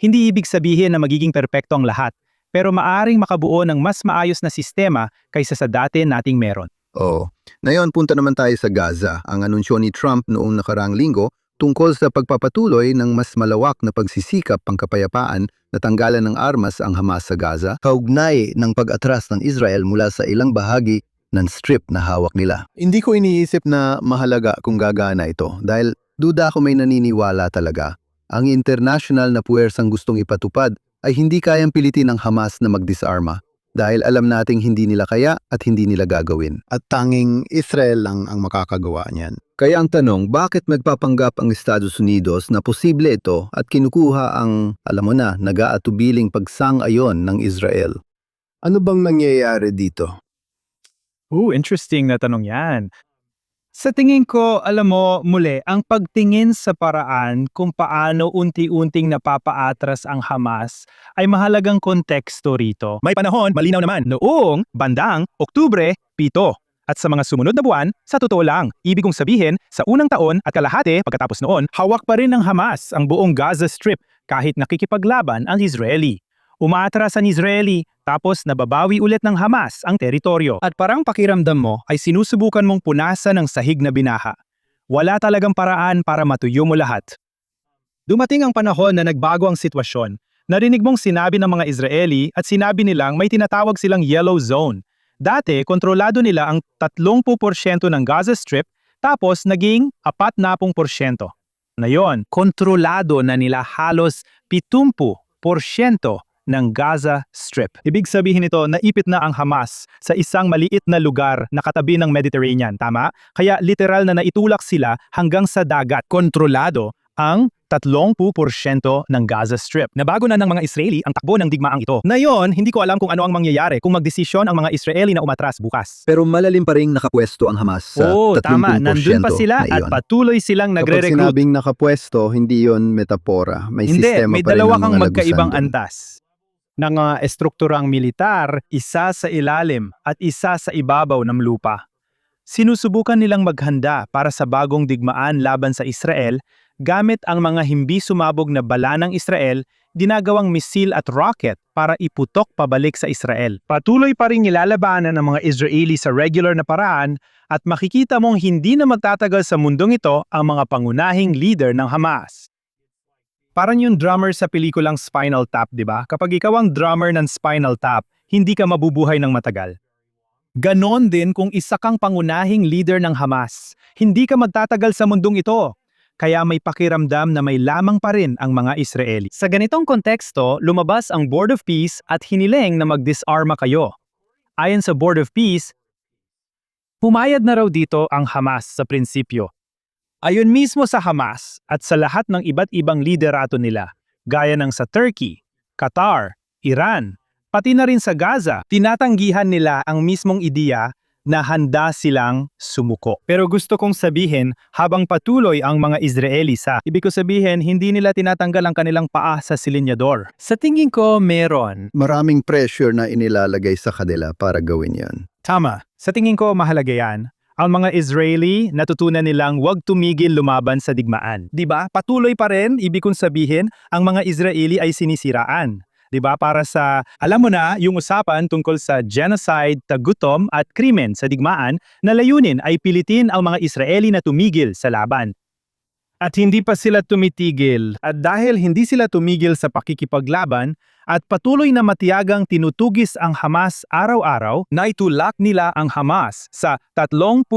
Hindi ibig sabihin na magiging perpekto ang lahat, pero maaring makabuo ng mas maayos na sistema kaysa sa dati nating meron. Oo. Ngayon, punta naman tayo sa Gaza, ang anunsyo ni Trump noong nakaraang linggo tungkol sa pagpapatuloy ng mas malawak na pagsisikap pangkapayapaan na tanggalan ng armas ang Hamas sa Gaza, kaugnay ng pag-atras ng Israel mula sa ilang bahagi ng strip na hawak nila. Hindi ko iniisip na mahalaga kung gagana ito dahil duda ako may naniniwala talaga. Ang international na puwersang gustong ipatupad ay hindi kayang pilitin ng Hamas na magdisarma. Dahil alam nating hindi nila kaya at hindi nila gagawin. At tanging Israel lang ang makakagawa niyan. Kaya ang tanong, bakit magpapanggap ang Estados Unidos na posible ito at kinukuha ang, alam mo na, nag-aatubiling pagsang-ayon ng Israel? Ano bang nangyayari dito? Interesting na tanong yan. Sa tingin ko, alam mo, muli, ang pagtingin sa paraan kung paano unti-unting napapaatras ang Hamas ay mahalagang konteksto rito. May panahon, malinaw naman, noong bandang Oktubre 7. At sa mga sumunod na buwan, sa totoo lang, ibig kong sabihin, sa unang taon at kalahati pagkatapos noon, hawak pa rin ng Hamas ang buong Gaza Strip kahit nakikipaglaban ang Israeli. Umaatras ang Israeli, tapos nababawi ulit ng Hamas ang teritoryo. At parang pakiramdam mo ay sinusubukan mong punasan ng sahig na binaha. Wala talagang paraan para matuyo mo lahat. Dumating ang panahon na nagbago ang sitwasyon. Narinig mong sinabi ng mga Israeli at sinabi nilang may tinatawag silang yellow zone. Dati, kontrolado nila ang 30% ng Gaza Strip, tapos naging 40%. Ngayon, kontrolado na nila halos 70% ng Gaza Strip. Ibig sabihin nito, naipit na ang Hamas sa isang maliit na lugar na katabi ng Mediterranean, tama? Kaya literal na naitulak sila hanggang sa dagat. Kontrolado ang 30% ng Gaza Strip. Nabago na ng mga Israeli ang takbo ng digmaang ito. Ngayon, hindi ko alam kung ano ang mangyayari kung magdesisyon ang mga Israeli na umatras bukas. Pero malalim pa rin nakapwesto ang Hamas sa 30% tama. Nandun pa sila na at iyon. patuloy silang Kapag nagre-recruit. sinabing nakapwesto, hindi yon metapora. May Hindi, sistema may pa rin dalawa ng kang mga magkaibang lagusan doon. antas. Ng estrukturang militar, isa sa ilalim at isa sa ibabaw ng lupa. Sinusubukan nilang maghanda para sa bagong digmaan laban sa Israel gamit ang mga hindi sumabog na bala ng Israel, ginagawang misil at rocket para iputok pabalik sa Israel. Patuloy pa rin nilalabanan ng mga Israeli sa regular na paraan at makikita mong hindi na magtatagal sa mundong ito ang mga pangunahing leader ng Hamas. Parang yung drummer sa pelikulang Spinal Tap, di ba? Kapag ikaw ang drummer ng Spinal Tap, hindi ka mabubuhay ng matagal. Ganon din kung isa kang pangunahing leader ng Hamas. Hindi ka magtatagal sa mundong ito. Kaya may pakiramdam na may lamang pa rin ang mga Israeli. Sa ganitong konteksto, lumabas ang Board of Peace at hiniling na mag-disarma kayo. Ayon sa Board of Peace, pumayag na raw dito ang Hamas sa prinsipyo. Ayon mismo sa Hamas at sa lahat ng iba't ibang liderato nila, gaya ng sa Turkey, Qatar, Iran, pati na rin sa Gaza, tinatanggihan nila ang mismong ideya na handa silang sumuko. Pero gusto kong sabihin, habang patuloy ang mga Israeli ibig ko sabihin, hindi nila tinatanggal ang kanilang paa sa silinyador. Sa tingin ko, meron. Maraming pressure na inilalagay sa kanila para gawin yan. Tama. Sa tingin ko, mahalaga yan. Ang mga Israeli, natutunan nilang huwag tumigil lumaban sa digmaan. Diba? Patuloy pa rin, ibig kong sabihin, ang mga Israeli ay sinisiraan. Diba? Para sa, alam mo na, yung usapan tungkol sa genocide, tagutom at krimen sa digmaan na layunin ay pilitin ang mga Israeli na tumigil sa laban. At hindi pa sila tumitigil. At dahil hindi sila tumigil sa pakikipaglaban at patuloy na matiyagang tinutugis ang Hamas araw-araw, naitulak nila ang Hamas sa 30%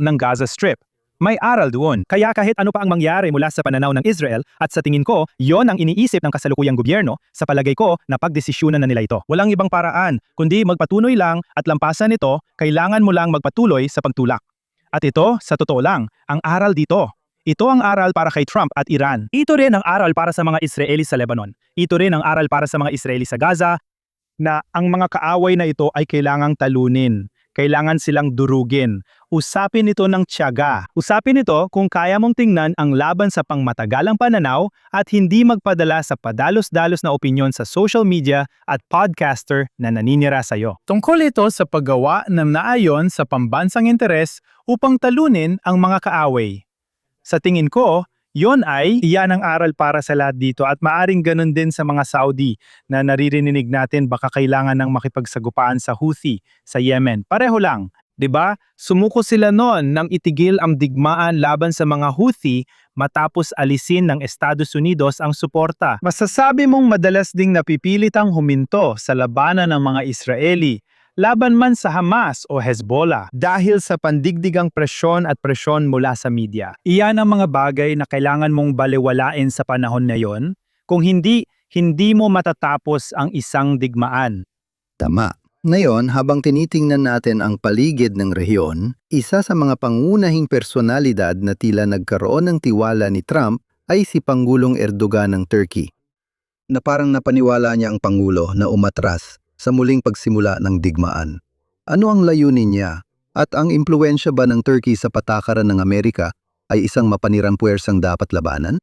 ng Gaza Strip. May aral doon. Kaya kahit ano pa ang mangyari mula sa pananaw ng Israel, at sa tingin ko, yon ang iniisip ng kasalukuyang gobyerno, sa palagay ko na pagdesisyunan na nila ito. Walang ibang paraan, kundi magpatuloy lang at lampasan ito, kailangan mo lang magpatuloy sa pagtulak. At ito, sa totoo lang, ang aral dito. Ito ang aral para kay Trump at Iran. Ito rin ang aral para sa mga Israeli sa Lebanon. Ito rin ang aral para sa mga Israeli sa Gaza, na ang mga kaaway na ito ay kailangang talunin. Kailangan silang durugin. Usapin ito ng tiyaga. Usapin ito kung kaya mong tingnan ang laban sa pangmatagalang pananaw at hindi magpadala sa padalos-dalos na opinyon sa social media at podcaster na naninira sa iyo. Tungkol ito sa paggawa ng naayon sa pambansang interes upang talunin ang mga kaaway. Sa tingin ko, iyan ang aral para sa lahat dito at maaring ganun din sa mga Saudi na naririnig natin baka kailangan ng makipagsagupaan sa Houthi sa Yemen. Pareho lang, 'di ba? Sumuko sila noon nang itigil ang digmaan laban sa mga Houthi matapos alisin ng Estados Unidos ang suporta. Masasabi mong madalas ding napipilitang huminto sa labanan ng mga Israeli laban man sa Hamas o Hezbollah dahil sa pandigdigang presyon at presyon mula sa media. Iyan ang mga bagay na kailangan mong baliwalain sa panahon na yon. Kung hindi mo matatapos ang isang digmaan. Tama. Ngayon, habang tinitingnan natin ang paligid ng rehiyon, isa sa mga pangunahing personalidad na tila nagkaroon ng tiwala ni Trump ay si Pangulong Erdogan ng Turkey. Na parang napaniwala niya ang Pangulo na umatras sa muling pagsimula ng digmaan. Ano ang layunin niya? At ang impluwensya ba ng Turkey sa patakaran ng Amerika ay isang mapanirang puwersang dapat labanan?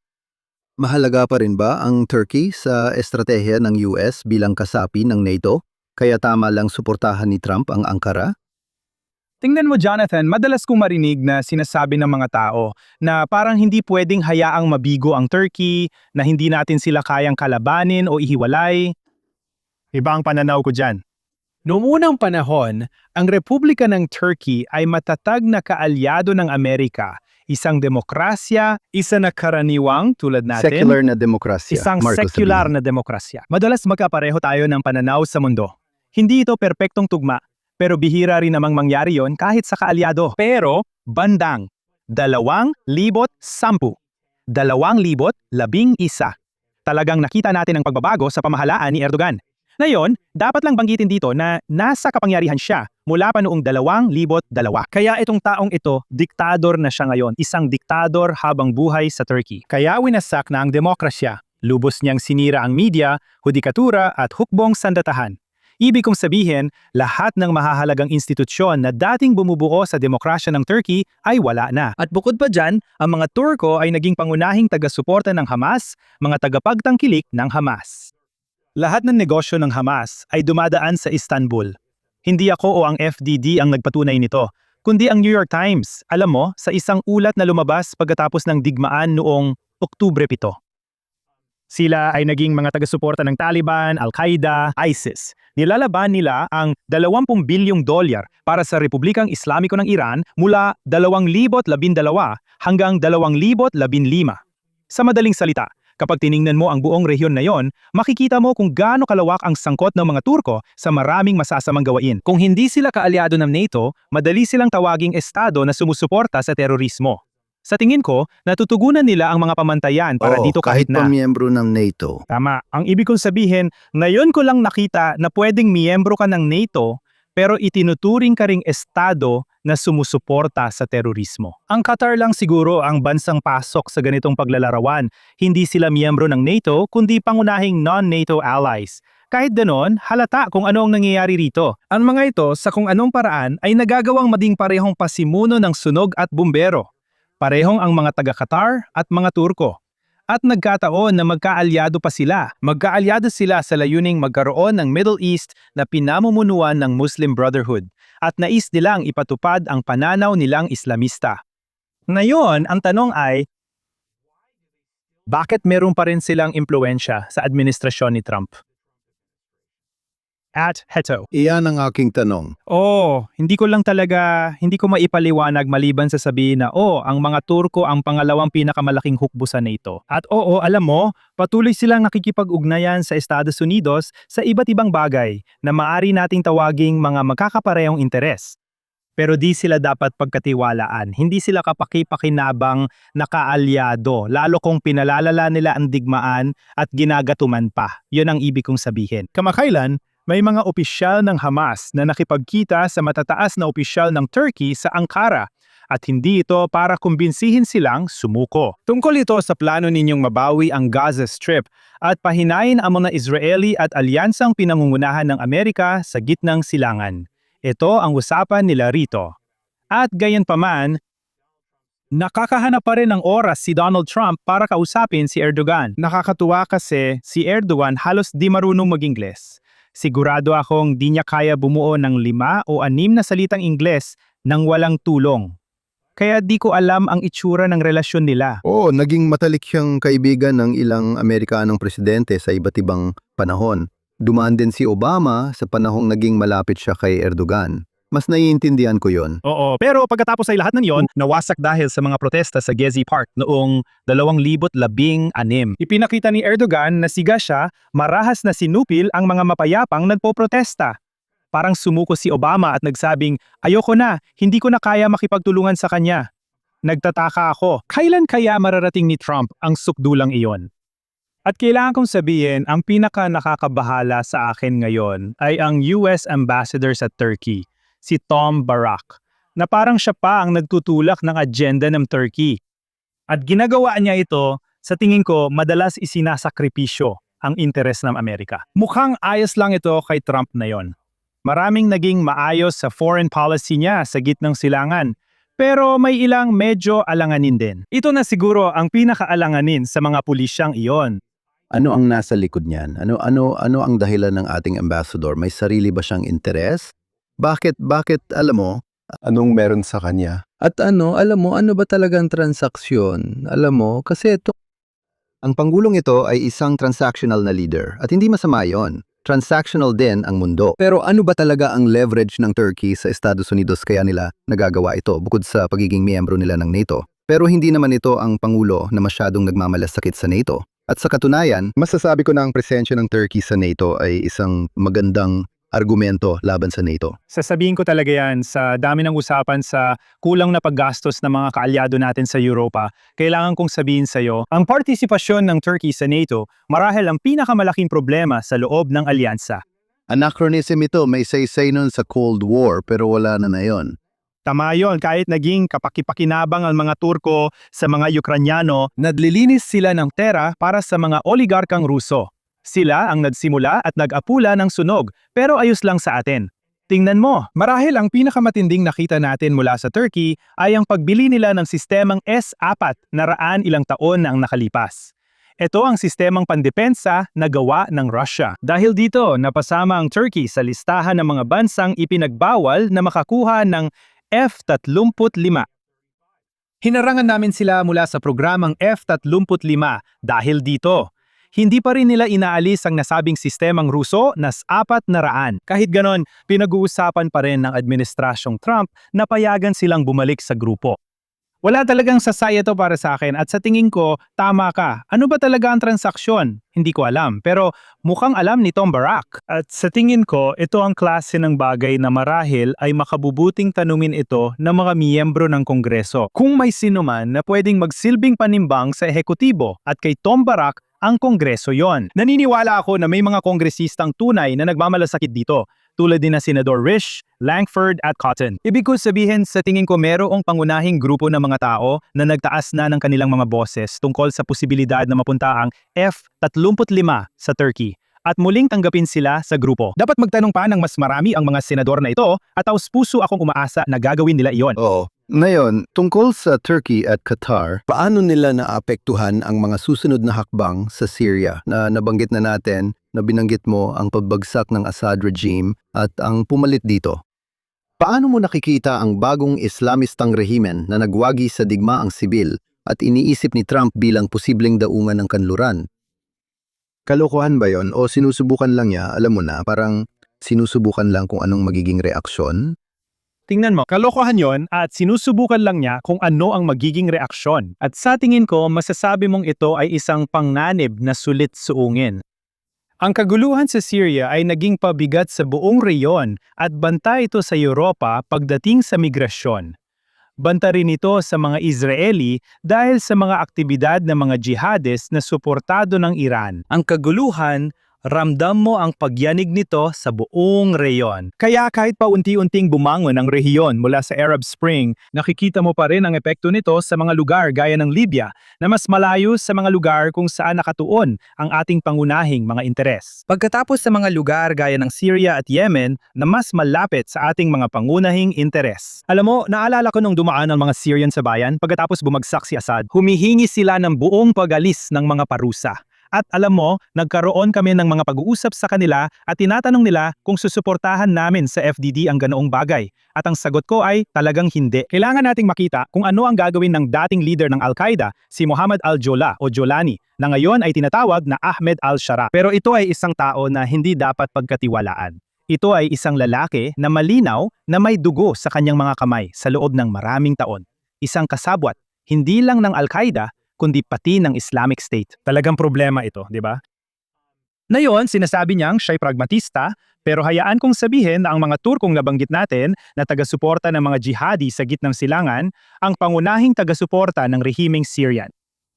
Mahalaga pa rin ba ang Turkey sa estratehiya ng US bilang kasapi ng NATO? Kaya tama lang suportahan ni Trump ang Ankara? Tingnan mo Jonathan, madalas kong marinig na sinasabi ng mga tao na parang hindi pwedeng hayaang mabigo ang Turkey, na hindi natin sila kayang kalabanin o ihiwalay. Iba ang pananaw ko dyan. Noong unang panahon, ang Republika ng Turkey ay matatag na kaalyado ng Amerika. Isang demokrasya, isa na karaniwang tulad natin. Secular na demokrasya. Isang Marcos sekular sabihin. na demokrasya. Madalas magkapareho tayo ng pananaw sa mundo. Hindi ito perpektong tugma, pero bihira rin namang mangyari yon kahit sa kaalyado. Pero, bandang, 2010, 2011, talagang nakita natin ang pagbabago sa pamahalaan ni Erdogan. Ngayon, dapat lang banggitin dito na nasa kapangyarihan siya mula pa noong 2002. Kaya itong taong ito, diktador na siya ngayon, isang diktador habang buhay sa Turkey. Kaya winasak na ang demokrasya, lubos niyang sinira ang media, hudikatura at hukbong sandatahan. Ibig kong sabihin, lahat ng mahahalagang institusyon na dating bumubuo sa demokrasya ng Turkey ay wala na. At bukod pa dyan, ang mga Turko ay naging pangunahing taga-suporta ng Hamas, mga tagapagtangkilik ng Hamas. Lahat ng negosyo ng Hamas ay dumadaan sa Istanbul. Hindi ako o ang FDD ang nagpatunay nito. kundi ang New York Times. Alam mo, sa isang ulat na lumabas pagkatapos ng digmaan noong Oktubre 7. Sila ay naging mga taga-suporta ng Taliban, Al-Qaeda, ISIS. Nilalaban nila ang 20 bilyong dolyar para sa Republikang Islamiko ng Iran mula 2012 hanggang 2015. Sa madaling salita, kapag tiningnan mo ang buong rehiyon na yon, makikita mo kung gaano kalawak ang sangkot ng mga Turko sa maraming masasamang gawain. Kung hindi sila kaalyado ng NATO, madali silang tawaging estado na sumusuporta sa terorismo. Sa tingin ko, natutugunan nila ang mga pamantayan para dito kahit na. miyembro ng NATO. Tama. Ang ibig kong sabihin, ngayon ko lang nakita na pwedeng miyembro ka ng NATO pero itinuturing ka ring estado na sumusuporta sa terorismo. Ang Qatar lang siguro ang bansang pasok sa ganitong paglalarawan. Hindi sila miyembro ng NATO kundi pangunahing non-NATO allies. Kahit ganon, halata kung ano ang nangyayari rito. Ang mga ito sa kung anong paraan ay nagagawang maging parehong pasimuno ng sunog at bumbero. Parehong ang mga taga-Qatar at mga Turko. At nagkataon na magkaalyado pa sila. Magkaalyado sila sa layuning magkaroon ng Middle East na pinamumunuan ng Muslim Brotherhood at nais nilang ipatupad ang pananaw nilang Islamista. Ngayon, ang tanong ay, bakit meron pa rin silang impluensya sa administrasyon ni Trump? At heto. Iyan ang aking tanong. Hindi ko maipaliwanag maliban sa sabihin na ang mga Turko ang pangalawang pinakamalaking hukbo sa NATO. At alam mo, patuloy silang nakikipag-ugnayan sa Estados Unidos sa iba't ibang bagay na maari nating tawaging mga magkakaparehong interes. Pero di sila dapat pagkatiwalaan. Hindi sila kapaki-pakinabang na kaalyado, lalo kung pinalalala nila ang digmaan at ginagatuman pa. Yun ang ibig kong sabihin. Kamakailan, may mga opisyal ng Hamas na nakipagkita sa matataas na opisyal ng Turkey sa Ankara at hindi ito para kumbinsihin silang sumuko. Tungkol ito sa plano ninyong mabawi ang Gaza Strip at pahinain ang mga Israeli at alyansang pinangungunahan ng Amerika sa gitnang silangan. Ito ang usapan nila rito. At gayunpaman, nakakahanap pa rin ng oras si Donald Trump para kausapin si Erdogan. Nakakatuwa kasi si Erdogan halos di marunong mag-Ingles. Sigurado akong di niya kaya bumuo ng 5 o 6 na salitang Ingles nang walang tulong. Kaya di ko alam ang itsura ng relasyon nila. Naging matalik siyang kaibigan ng ilang Amerikanong presidente sa iba't ibang panahon. Dumaan din si Obama sa panahong naging malapit siya kay Erdogan. Mas naiintindihan ko yon. Pero pagkatapos ay lahat ng yon, nawasak dahil sa mga protesta sa Gezi Park noong 2016. Ipinakita ni Erdogan na siga siya, marahas na sinupil ang mga mapayapang nagpoprotesta. Parang sumuko si Obama at nagsabing, ayoko na, hindi ko na kaya makipagtulungan sa kanya. Nagtataka ako, kailan kaya mararating ni Trump ang sukdulang iyon? At kailangan kong sabihin, ang pinaka nakakabahala sa akin ngayon ay ang US Ambassador sa Turkey, si Tom Barak, na parang siya pa ang nagtutulak ng agenda ng Turkey. At ginagawa niya ito, sa tingin ko, madalas isinasakripisyo ang interes ng Amerika. Mukhang ayos lang ito kay Trump na yon. Maraming naging maayos sa foreign policy niya sa gitnang silangan, pero may ilang medyo alanganin din. Ito na siguro ang pinakaalanganin sa mga pulisyang iyon. Ano ang nasa likod niyan? Ano ang dahilan ng ating ambassador? May sarili ba siyang interes? Bakit alam mo? Anong meron sa kanya? At alam mo, ano ba talagang transaksyon? Alam mo, kasi ang Pangulong ito ay isang transactional na leader at hindi masama yon. Transactional din ang mundo. Pero ano ba talaga ang leverage ng Turkey sa Estados Unidos kaya nila nagagawa ito bukod sa pagiging miyembro nila ng NATO? Pero hindi naman ito ang Pangulo na masyadong nagmamalasakit sa NATO. At sa katunayan, masasabi ko na ang presensya ng Turkey sa NATO ay isang magandang argumento laban sa NATO. Sasabihin ko talaga yan sa dami ng usapan sa kulang na paggastos ng mga kaalyado natin sa Europa. Kailangan kong sabihin sa iyo, ang partisipasyon ng Turkey sa NATO marahil ang pinakamalaking problema sa loob ng alyansa. Anachronism ito, may say-say nun sa Cold War pero wala na yon. Tama yun, kahit naging kapakipakinabang ang mga Turko sa mga Ukranyano, nadlilinis sila ng tera para sa mga oligarkang Ruso. Sila ang nagsimula at nag-apula ng sunog, pero ayos lang sa atin. Tingnan mo, marahil ang pinakamatinding nakita natin mula sa Turkey ay ang pagbili nila ng sistemang S-4 na ilang taon na ang nakalipas. Ito ang sistemang pandepensa na gawa ng Russia. Dahil dito, napasama ang Turkey sa listahan ng mga bansang ipinagbawal na makakuha ng F-35. Hinarangan namin sila mula sa programang F-35 dahil dito. Hindi pa rin nila inaalis ang nasabing sistemang Ruso na 400. Kahit ganon, pinag-uusapan pa rin ng Administrasyong Trump na payagan silang bumalik sa grupo. Wala talagang sasaya to para sa akin at sa tingin ko, tama ka. Ano ba talaga ang transaksyon? Hindi ko alam, pero mukhang alam ni Tom Barak. At sa tingin ko, ito ang klase ng bagay na marahil ay makabubuting tanungin ito ng mga miyembro ng Kongreso. Kung may sino man na pwedeng magsilbing panimbang sa ehekutibo at kay Tom Barak, ang Kongreso yon. Naniniwala ako na may mga kongresistang tunay na nagmamalasakit dito, tulad din na Senador Risch, Lankford at Cotton. Ibig ko sabihin, sa tingin ko merong pangunahing grupo ng mga tao na nagtaas na ng kanilang mga boses tungkol sa posibilidad na mapunta ang F-35 sa Turkey at muling tanggapin sila sa grupo. Dapat magtanong pa ng mas marami ang mga senador na ito at taus-puso akong umaasa na gagawin nila iyon. Oo. Ngayon, tungkol sa Turkey at Qatar, paano nila naapektuhan ang mga susunod na hakbang sa Syria na nabanggit na natin, na binanggit mo ang pagbagsak ng Assad regime at ang pumalit dito? Paano mo nakikita ang bagong Islamistang rehimen na nagwagi sa digmaang sibil at iniisip ni Trump bilang posibleng daungan ng kanluran? Kalokohan ba yon o sinusubukan lang niya, alam mo na, parang sinusubukan lang kung anong magiging reaksyon? Tingnan mo, kalokohan yon at sinusubukan lang niya kung ano ang magiging reaksyon. At sa tingin ko, masasabi mong ito ay isang panganib na sulit suungin. Ang kaguluhan sa Syria ay naging pabigat sa buong reyon at banta ito sa Europa pagdating sa migrasyon. Banta rin ito sa mga Israeli dahil sa mga aktibidad ng mga jihadist na suportado ng Iran. Ang kaguluhan, ramdam mo ang pagyanig nito sa buong reyon. Kaya kahit pa unti-unting bumangon ang rehiyon mula sa Arab Spring, nakikita mo pa rin ang epekto nito sa mga lugar gaya ng Libya na mas malayo sa mga lugar kung saan nakatuon ang ating pangunahing mga interes. Pagkatapos sa mga lugar gaya ng Syria at Yemen na mas malapit sa ating mga pangunahing interes. Alam mo, naalala ko nung dumaan ang mga Syrian sa bayan pagkatapos bumagsak si Assad, humihingi sila ng buong pag-alis ng mga parusa. At alam mo, nagkaroon kami ng mga pag-uusap sa kanila at tinatanong nila kung susuportahan namin sa FDD ang ganoong bagay. At ang sagot ko ay talagang hindi. Kailangan nating makita kung ano ang gagawin ng dating leader ng Al-Qaeda, si Muhammad al-Jola o Jolani, na ngayon ay tinatawag na Ahmed al-Shara. Pero ito ay isang tao na hindi dapat pagkatiwalaan. Ito ay isang lalaki na malinaw na may dugo sa kanyang mga kamay sa loob ng maraming taon. Isang kasabwat, hindi lang ng Al-Qaeda, kundi pati ng Islamic State. Talagang problema ito, di ba? Ngayon, sinasabi niyang siya'y pragmatista, pero hayaan kong sabihin na ang mga Turkong nabanggit natin na taga-suporta ng mga jihadi sa gitnang silangan, ang pangunahing taga-suporta ng rehimeng Syrian.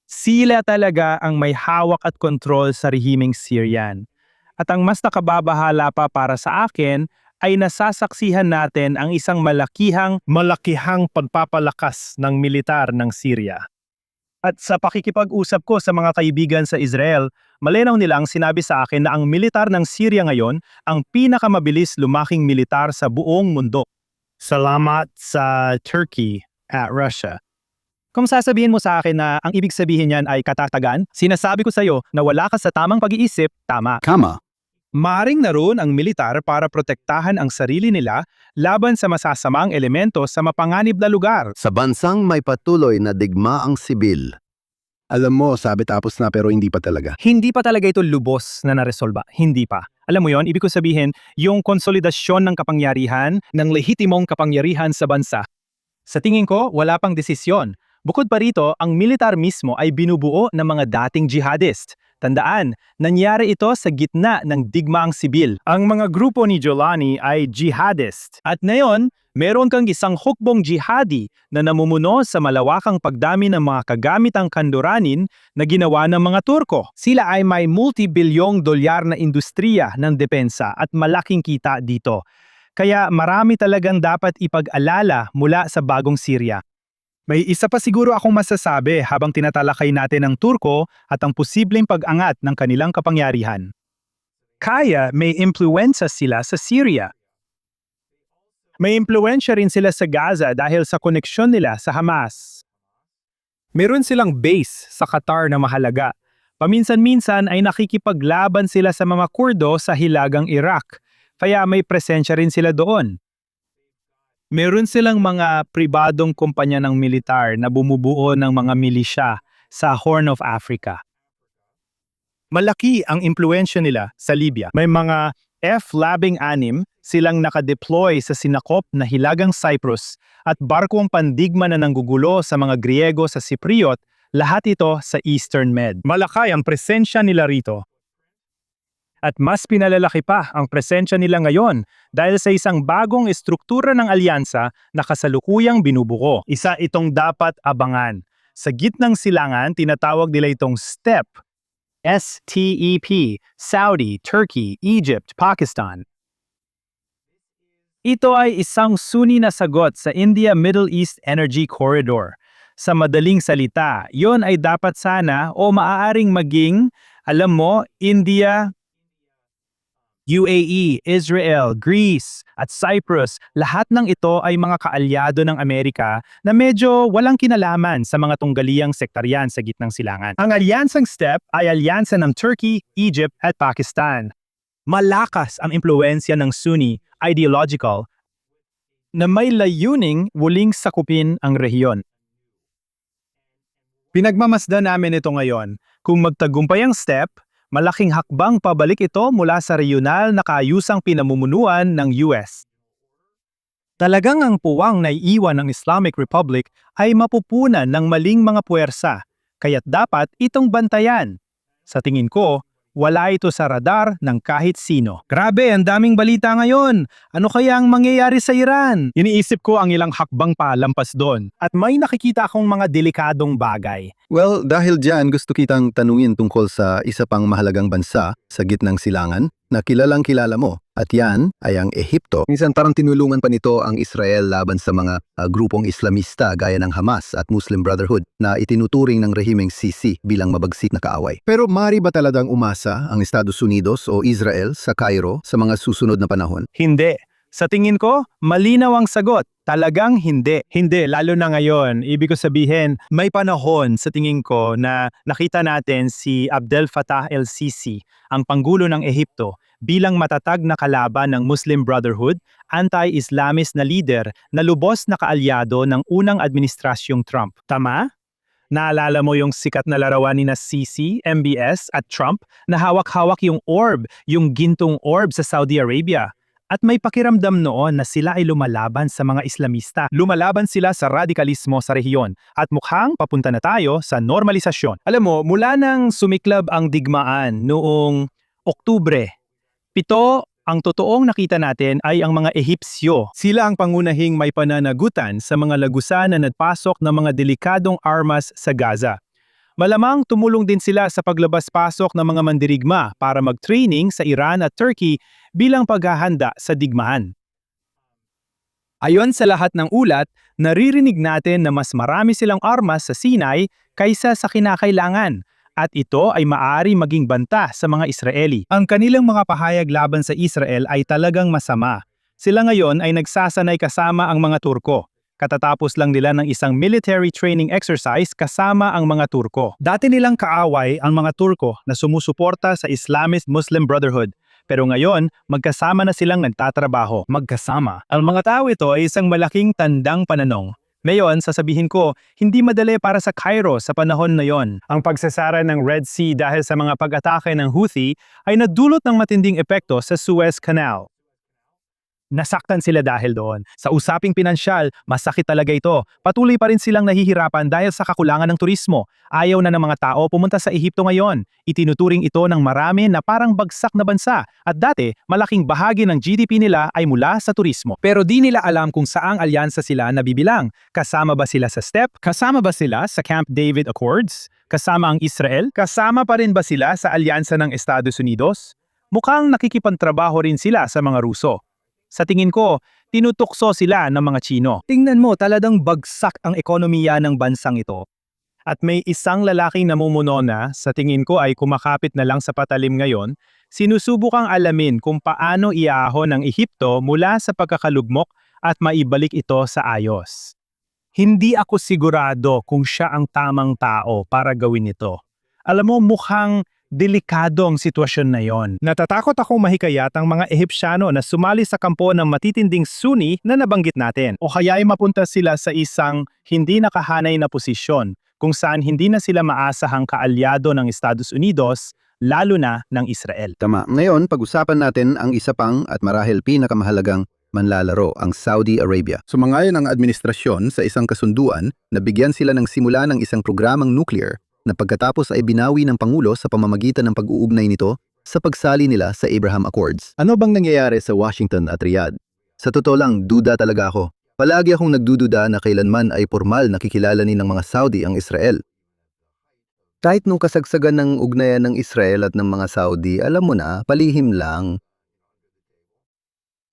Sila talaga ang may hawak at kontrol sa rehimeng Syrian. At ang mas nakababahala pa para sa akin ay nasasaksihan natin ang isang malakihang pagpapalakas ng militar ng Syria. At sa pakikipag-usap ko sa mga kaibigan sa Israel, malinaw nilang sinabi sa akin na ang militar ng Syria ngayon ang pinakamabilis lumaking militar sa buong mundo. Salamat sa Turkey at Russia. Kung sasabihin mo sa akin na ang ibig sabihin niyan ay katatagan, sinasabi ko sa iyo na wala ka sa tamang pag-iisip, tama. Kama. Maaring naroon ang militar para protektahan ang sarili nila laban sa masasamang elemento sa mapanganib na lugar. Sa bansang may patuloy na digmaang sibil. Alam mo, sabi tapos na pero hindi pa talaga. Hindi pa talaga ito lubos na naresolba. Hindi pa. Alam mo yon, ibig ko sabihin, yung konsolidasyon ng kapangyarihan, ng lehitimong kapangyarihan sa bansa. Sa tingin ko, wala pang desisyon. Bukod pa rito, ang militar mismo ay binubuo ng mga dating jihadist. Tandaan, nangyari ito sa gitna ng digmaang sibil. Ang mga grupo ni Jolani ay jihadist. At ngayon, meron kang isang hukbong jihadi na namumuno sa malawakang pagdami ng mga kagamitang kanduranin na ginawa ng mga Turko. Sila ay may multi-bilyong dolyar na industriya ng depensa at malaking kita dito. Kaya marami talagang dapat ipag-alala mula sa bagong Syria. May isa pa siguro akong masasabi habang tinatalakay natin ang Turko at ang posibleng pag-angat ng kanilang kapangyarihan. Kaya may impluwensya sila sa Syria. May impluwensya rin sila sa Gaza dahil sa koneksyon nila sa Hamas. Meron silang base sa Qatar na mahalaga. Paminsan-minsan ay nakikipaglaban sila sa mga Kurdo sa hilagang Iraq, kaya may presensya rin sila doon. Meron silang mga pribadong kumpanya ng militar na bumubuo ng mga milisya sa Horn of Africa. Malaki ang impluensya nila sa Libya. May mga F-16 silang nakadeploy sa sinakop na Hilagang Cyprus at barkong pandigma na nanggugulo sa mga Griego sa Cypriot, lahat ito sa Eastern Med. Malakay ang presensya nila rito. At mas pinalalaki pa ang presensya nila ngayon dahil sa isang bagong estruktura ng alyansa na kasalukuyang binubuo. Isa itong dapat abangan. Sa gitnang silangan, tinatawag nila itong STEP. STEP, Saudi, Turkey, Egypt, Pakistan. Ito ay isang suni na sagot sa India-Middle East Energy Corridor. Sa madaling salita, yon ay dapat sana o maaaring maging, alam mo, India, UAE, Israel, Greece, at Cyprus, lahat ng ito ay mga kaalyado ng Amerika na medyo walang kinalaman sa mga tunggaliang sektaryan sa gitnang silangan. Ang alyansang STEP ay alyansa ng Turkey, Egypt, at Pakistan. Malakas ang impluensya ng Sunni, ideological, na may layuning muling sakupin ang rehiyon. Pinagmamasdan namin ito ngayon. Kung magtagumpay ang STEP, malaking hakbang pabalik ito mula sa regional na kaayusang pinamumunuan ng US. Talagang ang puwang na iiwan ng Islamic Republic ay mapupunan ng maling mga puwersa, kaya't dapat itong bantayan. Sa tingin ko, wala ito sa radar ng kahit sino. Grabe, ang daming balita ngayon. Ano kaya ang mangyayari sa Iran? Iniisip ko ang ilang hakbang pa lampas doon. At may nakikita akong mga delikadong bagay. Well, dahil dyan gusto kitang tanungin tungkol sa isa pang mahalagang bansa sa gitnang silangan na kilalang kilala mo. At yan ay ang Ehipto. Minsan parang tinulungan pa nito ang Israel laban sa mga grupong Islamista gaya ng Hamas at Muslim Brotherhood na itinuturing ng rehimeng Sisi bilang mabagsik na kaaway. Pero mari ba talagang umasa ang Estados Unidos o Israel sa Cairo sa mga susunod na panahon? Hindi. Sa tingin ko, malinaw ang sagot. Talagang hindi. Hindi, lalo na ngayon. Ibig ko sabihin, may panahon sa tingin ko na nakita natin si Abdel Fattah el-Sisi, ang Pangulo ng Ehipto, bilang matatag na kalaban ng Muslim Brotherhood, anti-Islamist na leader na lubos na kaalyado ng unang administrasyong Trump. Tama? Naalala mo yung sikat na larawan ni na Sisi, MBS at Trump na hawak-hawak yung orb, yung gintong orb sa Saudi Arabia? At may pakiramdam noon na sila ay lumalaban sa mga Islamista. Lumalaban sila sa radikalismo sa rehiyon. At mukhang papunta na tayo sa normalisasyon. Alam mo, mula nang sumiklab ang digmaan noong Oktubre, 7, ang totoong nakita natin ay ang mga Ehipsyo. Sila ang pangunahing may pananagutan sa mga lagusan na nagpasok ng mga delikadong armas sa Gaza. Malamang tumulong din sila sa paglabas-pasok ng mga mandirigma para mag-training sa Iran at Turkey bilang paghahanda sa digmaan. Ayon sa lahat ng ulat, naririnig natin na mas marami silang armas sa Sinai kaysa sa kinakailangan. At ito ay maaari maging banta sa mga Israeli. Ang kanilang mga pahayag laban sa Israel ay talagang masama. Sila ngayon ay nagsasanay kasama ang mga Turko. Katatapos lang nila ng isang military training exercise kasama ang mga Turko. Dati nilang kaaway ang mga Turko na sumusuporta sa Islamist Muslim Brotherhood. Pero ngayon, magkasama na silang nagtatrabaho. Magkasama. Ang mga tao ito ay isang malaking tandang pananong. Ngayon, sasabihin ko, hindi madali para sa Cairo sa panahon na yon. Ang pagsasara ng Red Sea dahil sa mga pag-atake ng Houthi ay nadulot ng matinding epekto sa Suez Canal. Nasaktan sila dahil doon. Sa usaping pinansyal, masakit talaga ito. Patuloy pa rin silang nahihirapan dahil sa kakulangan ng turismo. Ayaw na ng mga tao pumunta sa Ehipto ngayon. Itinuturing ito ng marami na parang bagsak na bansa. At dati, malaking bahagi ng GDP nila ay mula sa turismo. Pero di nila alam kung saang alyansa sila nabibilang. Kasama ba sila sa STEP? Kasama ba sila sa Camp David Accords? Kasama ang Israel? Kasama pa rin ba sila sa alyansa ng Estados Unidos? Mukhang nakikipagtrabaho rin sila sa mga Ruso. Sa tingin ko, tinutukso sila ng mga Chino. Tingnan mo, talagang bagsak ang ekonomiya ng bansang ito. At may isang lalaking namumuno na, sa tingin ko ay kumakapit na lang sa patalim ngayon, sinusubukang alamin kung paano iahon ng Ehipto mula sa pagkakalugmok at maibalik ito sa ayos. Hindi ako sigurado kung siya ang tamang tao para gawin ito. Alam mo, mukhang Delikadong sitwasyon na yon. Natatakot akong mahikayat ang mga Ehipsyano na sumali sa kampo ng matitinding Sunni na nabanggit natin. O kaya ay mapunta sila sa isang hindi nakahanay na posisyon kung saan hindi na sila maasahang kaalyado ng Estados Unidos, lalo na ng Israel. Tama. Ngayon, pag-usapan natin ang isa pang at marahil pinakamahalagang manlalaro, ang Saudi Arabia. Sumangayon ang administrasyon sa isang kasunduan na bigyan sila ng simula ng isang programang nuclear na pagkatapos ay binawi ng Pangulo sa pamamagitan ng pag-uugnay nito sa pagsali nila sa Abraham Accords. Ano bang nangyayari sa Washington at Riyadh? Sa totoo lang, duda talaga ako. Palagi akong nagdududa na kailanman ay formal na kikilalanin ng mga Saudi ang Israel. Kahit nung kasagsagan ng ugnayan ng Israel at ng mga Saudi, alam mo na, palihim lang.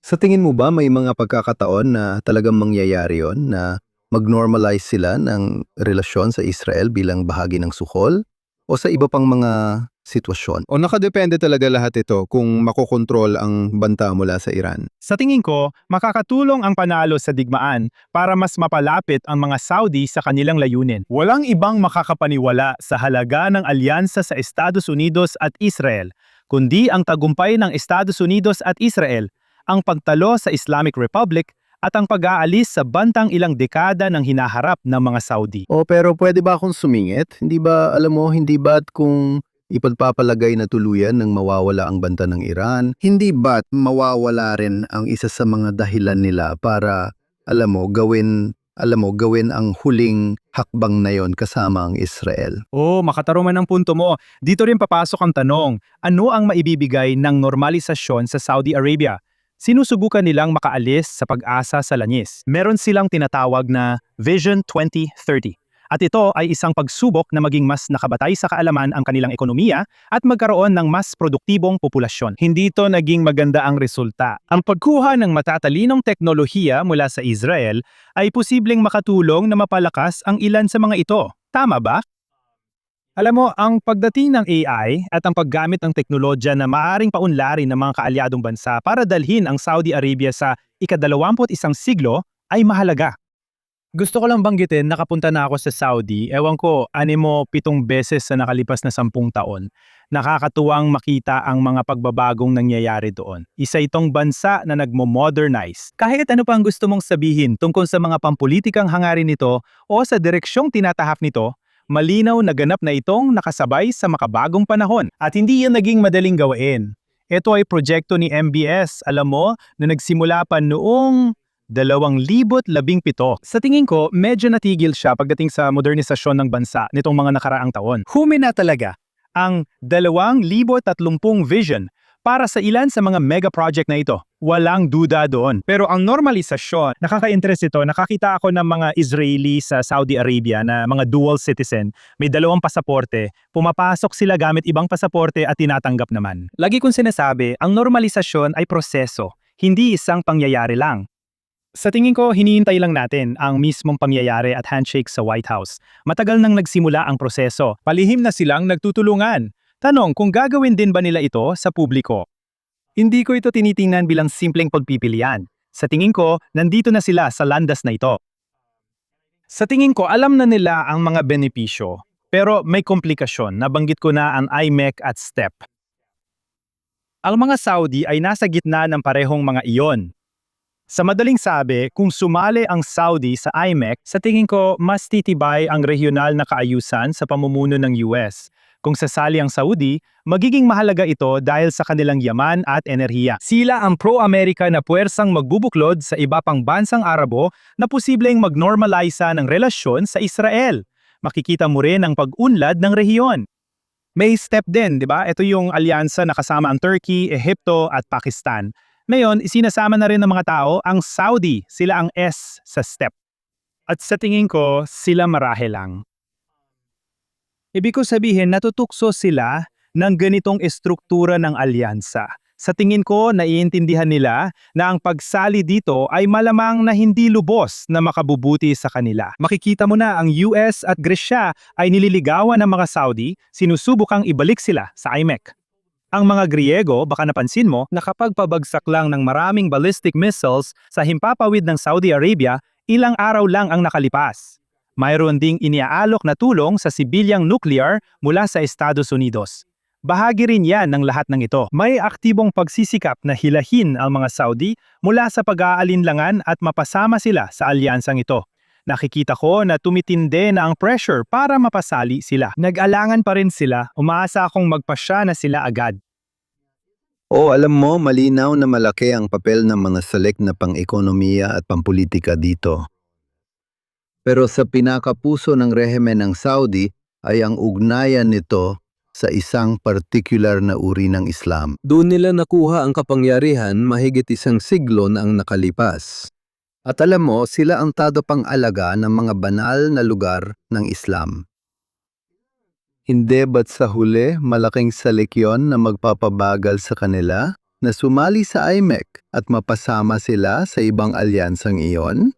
Sa tingin mo ba may mga pagkakataon na talagang mangyayari yon na mag-normalize sila ng relasyon sa Israel bilang bahagi ng suhol o sa iba pang mga sitwasyon? O nakadepende talaga lahat ito kung makokontrol ang banta mula sa Iran? Sa tingin ko, makakatulong ang panalo sa digmaan para mas mapalapit ang mga Saudi sa kanilang layunin. Walang ibang makakapaniwala sa halaga ng alyansa sa Estados Unidos at Israel, kundi ang tagumpay ng Estados Unidos at Israel, ang pagtalo sa Islamic Republic at ang pag-aalis sa bantang ilang dekada ng hinaharap ng mga Saudi. O pero pwede ba akong sumingit? Hindi ba, alam mo, hindi ba't kung ipagpapalagay na tuluyan ng mawawala ang banta ng Iran, hindi ba't mawawala rin ang isa sa mga dahilan nila para, alam mo, gawin ang huling hakbang na yon kasama ang Israel? Makatarungan ang punto mo. Dito rin papasok ang tanong, ano ang maibibigay ng normalisasyon sa Saudi Arabia? Sinusubukan nilang makaalis sa pag-asa sa langis. Meron silang tinatawag na Vision 2030. At ito ay isang pagsubok na maging mas nakabatay sa kaalaman ang kanilang ekonomiya at magkaroon ng mas produktibong populasyon. Hindi ito naging maganda ang resulta. Ang pagkuha ng matatalinong teknolohiya mula sa Israel ay posibleng makatulong na mapalakas ang ilan sa mga ito. Tama ba? Alam mo, ang pagdating ng AI at ang paggamit ng teknolohiya na maaaring paunlarin ng mga kaalyadong bansa para dalhin ang Saudi Arabia sa ika-21 siglo ay mahalaga. Gusto ko lang banggitin, nakapunta na ako sa Saudi, ewan ko, 7 beses sa nakalipas na 10 taon. Nakakatuwang makita ang mga pagbabagong nangyayari doon. Isa itong bansa na nagmo-modernize. Kahit ano pa ang gusto mong sabihin tungkol sa mga pampulitikang hangarin nito o sa direksyong tinatahak nito, malinaw na ganap na itong nakasabay sa makabagong panahon. At hindi yan naging madaling gawain. Ito ay proyekto ni MBS, alam mo, na nagsimula pa noong 2017. Sa tingin ko, medyo natigil siya pagdating sa modernisasyon ng bansa nitong mga nakaraang taon. Humina talaga ang 2030 vision para sa ilan sa mga mega project na ito. Walang duda doon. Pero ang normalisasyon, nakaka-interest ito. Nakakita ako ng mga Israeli sa Saudi Arabia na mga dual citizen. May 2 pasaporte. Pumapasok sila gamit ibang pasaporte at tinatanggap naman. Lagi kong sinasabi, ang normalisasyon ay proseso, hindi isang pangyayari lang. Sa tingin ko, hinihintay lang natin ang mismong pangyayari at handshake sa White House. Matagal nang nagsimula ang proseso. Palihim na silang nagtutulungan. Tanong kung gagawin din ba nila ito sa publiko. Hindi ko ito tinitingnan bilang simpleng pagpipilian. Sa tingin ko, nandito na sila sa landas na ito. Sa tingin ko, alam na nila ang mga benepisyo. Pero may komplikasyon. Nabanggit ko na ang IMEC at STEP. Ang mga Saudi ay nasa gitna ng parehong mga iyon. Sa madaling sabi, kung sumali ang Saudi sa IMEC, sa tingin ko mas titibay ang regional na kaayusan sa pamumuno ng US. Kung sasali ang Saudi, magiging mahalaga ito dahil sa kanilang yaman at enerhiya. Sila ang pro-America na puwersang magbubuklod sa iba pang bansang Arabo na posibleng mag-normalisa ng relasyon sa Israel. Makikita mo rin ang pag-unlad ng rehiyon. May step din, di ba? Ito yung alyansa na kasama ang Turkey, Ehipto at Pakistan. Ngayon, isinasama na rin ng mga tao ang Saudi, sila ang S sa step. At sa tingin ko, sila marahil lang. Ibig ko sabihin, natutukso sila ng ganitong estruktura ng alyansa. Sa tingin ko, naiintindihan nila na ang pagsali dito ay malamang na hindi lubos na makabubuti sa kanila. Makikita mo na ang US at Gresya ay nililigawan ng mga Saudi, sinusubukang ibalik sila sa IMEC. Ang mga Griego, baka napansin mo, nakapagpabagsak lang ng maraming ballistic missiles sa himpapawid ng Saudi Arabia, ilang araw lang ang nakalipas. Mayroon ding iniaalok na tulong sa sibilyang nuclear mula sa Estados Unidos. Bahagi rin yan ng lahat ng ito. May aktibong pagsisikap na hilahin ang mga Saudi mula sa pag-aalinlangan at mapasama sila sa alyansang ito. Nakikita ko na tumitindi na ang pressure para mapasali sila. Nag-alangan pa rin sila, umaasa akong magpasya na sila agad. Alam mo, malinaw na malaki ang papel ng mga salik na pang-ekonomiya at pampolitika dito. Pero sa pinakapuso ng rehimen ng Saudi ay ang ugnayan nito sa isang partikular na uri ng Islam. Doon nila nakuha ang kapangyarihan mahigit isang siglo na ang nakalipas. At alam mo, sila ang tadopang-alaga ng mga banal na lugar ng Islam. Hindi ba't sa huli malaking salik yon na magpapabagal sa kanila na sumali sa IMEC at mapasama sila sa ibang alyansang iyon?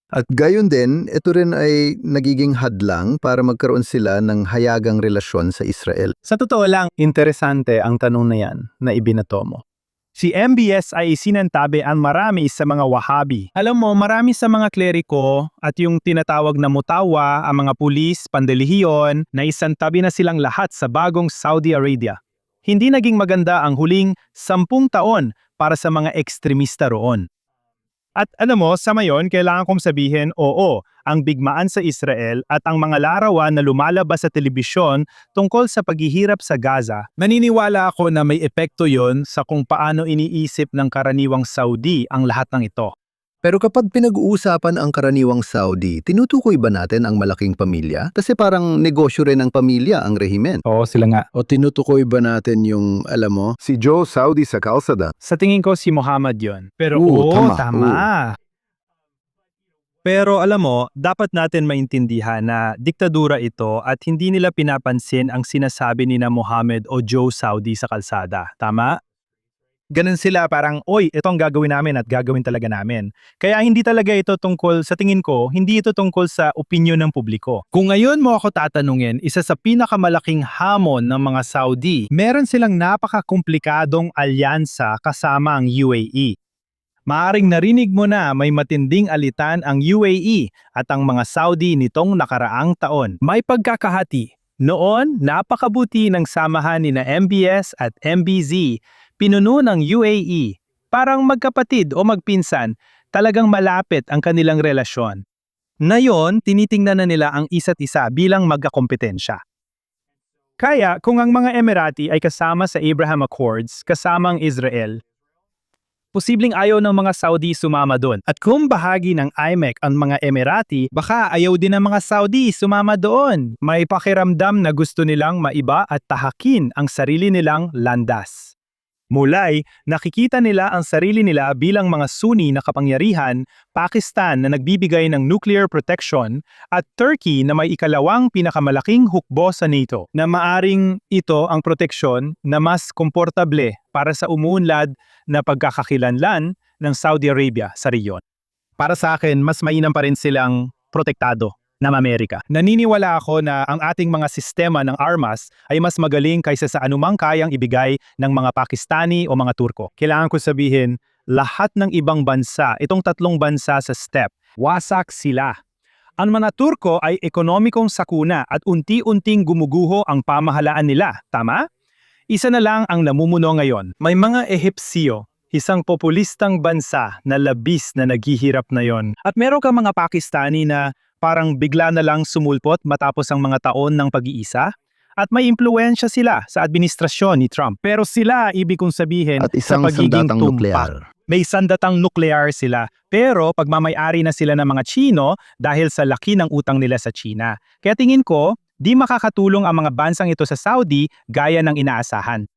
At gayon din, ito rin ay nagiging hadlang para magkaroon sila ng hayagang relasyon sa Israel. Sa totoo lang, interesante ang tanong na yan na ibinato mo. Si MBS ay isinantabi ang marami sa mga Wahhabi. Alam mo, marami sa mga kleriko at yung tinatawag na mutawa, ang mga pulis, pandelihiyon, na isantabi na silang lahat sa bagong Saudi Arabia. Hindi naging maganda ang huling 10 taon para sa mga ekstremista roon. At alam mo, sa ngayon, kailangan kong sabihin, oo, ang bigmaan sa Israel at ang mga larawan na lumalabas sa telebisyon tungkol sa paghihirap sa Gaza, naniniwala ako na may epekto yon sa kung paano iniisip ng karaniwang Saudi ang lahat ng ito. Pero kapag pinag-uusapan ang karaniwang Saudi, tinutukoy ba natin ang malaking pamilya? Kasi parang negosyo rin ng pamilya ang rehimen. Oo, sila nga. O tinutukoy ba natin yung, alam mo, Si Joe Saudi sa kalsada. Sa tingin ko si Muhammad yon. Pero tama. Pero alam mo, dapat natin maintindihan na diktadura ito at hindi nila pinapansin ang sinasabi ni na Muhammad o Joe Saudi sa kalsada. Tama? Ganun sila parang, oy, ito ang gagawin namin at gagawin talaga namin. Kaya hindi talaga ito tungkol, sa tingin ko, hindi ito tungkol sa opinyon ng publiko. Kung ngayon mo ako tatanungin, isa sa pinakamalaking hamon ng mga Saudi, meron silang napakakomplikadong alyansa kasama ang UAE. Maaring narinig mo na may matinding alitan ang UAE at ang mga Saudi nitong nakaraang taon. May pagkakahati. Noon, napakabuti ng samahan ni na MBS at MBZ, pinuno ng UAE. Parang magkapatid o magpinsan, talagang malapit ang kanilang relasyon. Ngayon, tinitingnan na nila ang isa't isa bilang magkakompetensya. Kaya kung ang mga Emirati ay kasama sa Abraham Accords, kasama ang Israel, posibleng ayaw ng mga Saudi sumama doon. At kung bahagi ng IMEC ang mga Emirati, baka ayaw din ng mga Saudi sumama doon. May pakiramdam na gusto nilang maiba at tahakin ang sarili nilang landas. Mulay, nakikita nila ang sarili nila bilang mga Sunni na kapangyarihan, Pakistan na nagbibigay ng nuclear protection, at Turkey na may ikalawang pinakamalaking hukbo sa NATO, na maaring ito ang proteksyon na mas komportable para sa umuunlad na pagkakakilanlan ng Saudi Arabia sa riyon. Para sa akin, mas mainam pa rin silang protektado ng Amerika. Naniniwala ako na ang ating mga sistema ng armas ay mas magaling kaysa sa anumang kayang ibigay ng mga Pakistani o mga Turko. Kailangan ko sabihin, lahat ng ibang bansa, itong 3 bansa sa STEP, wasak sila. Ang mga Turko ay ekonomikong sakuna at unti-unting gumuguho ang pamahalaan nila, tama? Isa na lang ang namumuno ngayon. May mga Ehipsyo, isang populistang bansa na labis na naghihirap na yon. At meron ka mga Pakistani na parang bigla na lang sumulpot matapos ang mga taon ng pag-iisa. At may impluwensya sila sa administrasyon ni Trump. Pero sila, ibig kong sabihin, At sa isang pagiging sandatang nuklear. may sandatang nuklear sila. Pero pagmamayari na sila ng mga Chino dahil sa laki ng utang nila sa China. Kaya tingin ko, di makakatulong ang mga bansang ito sa Saudi gaya ng inaasahan.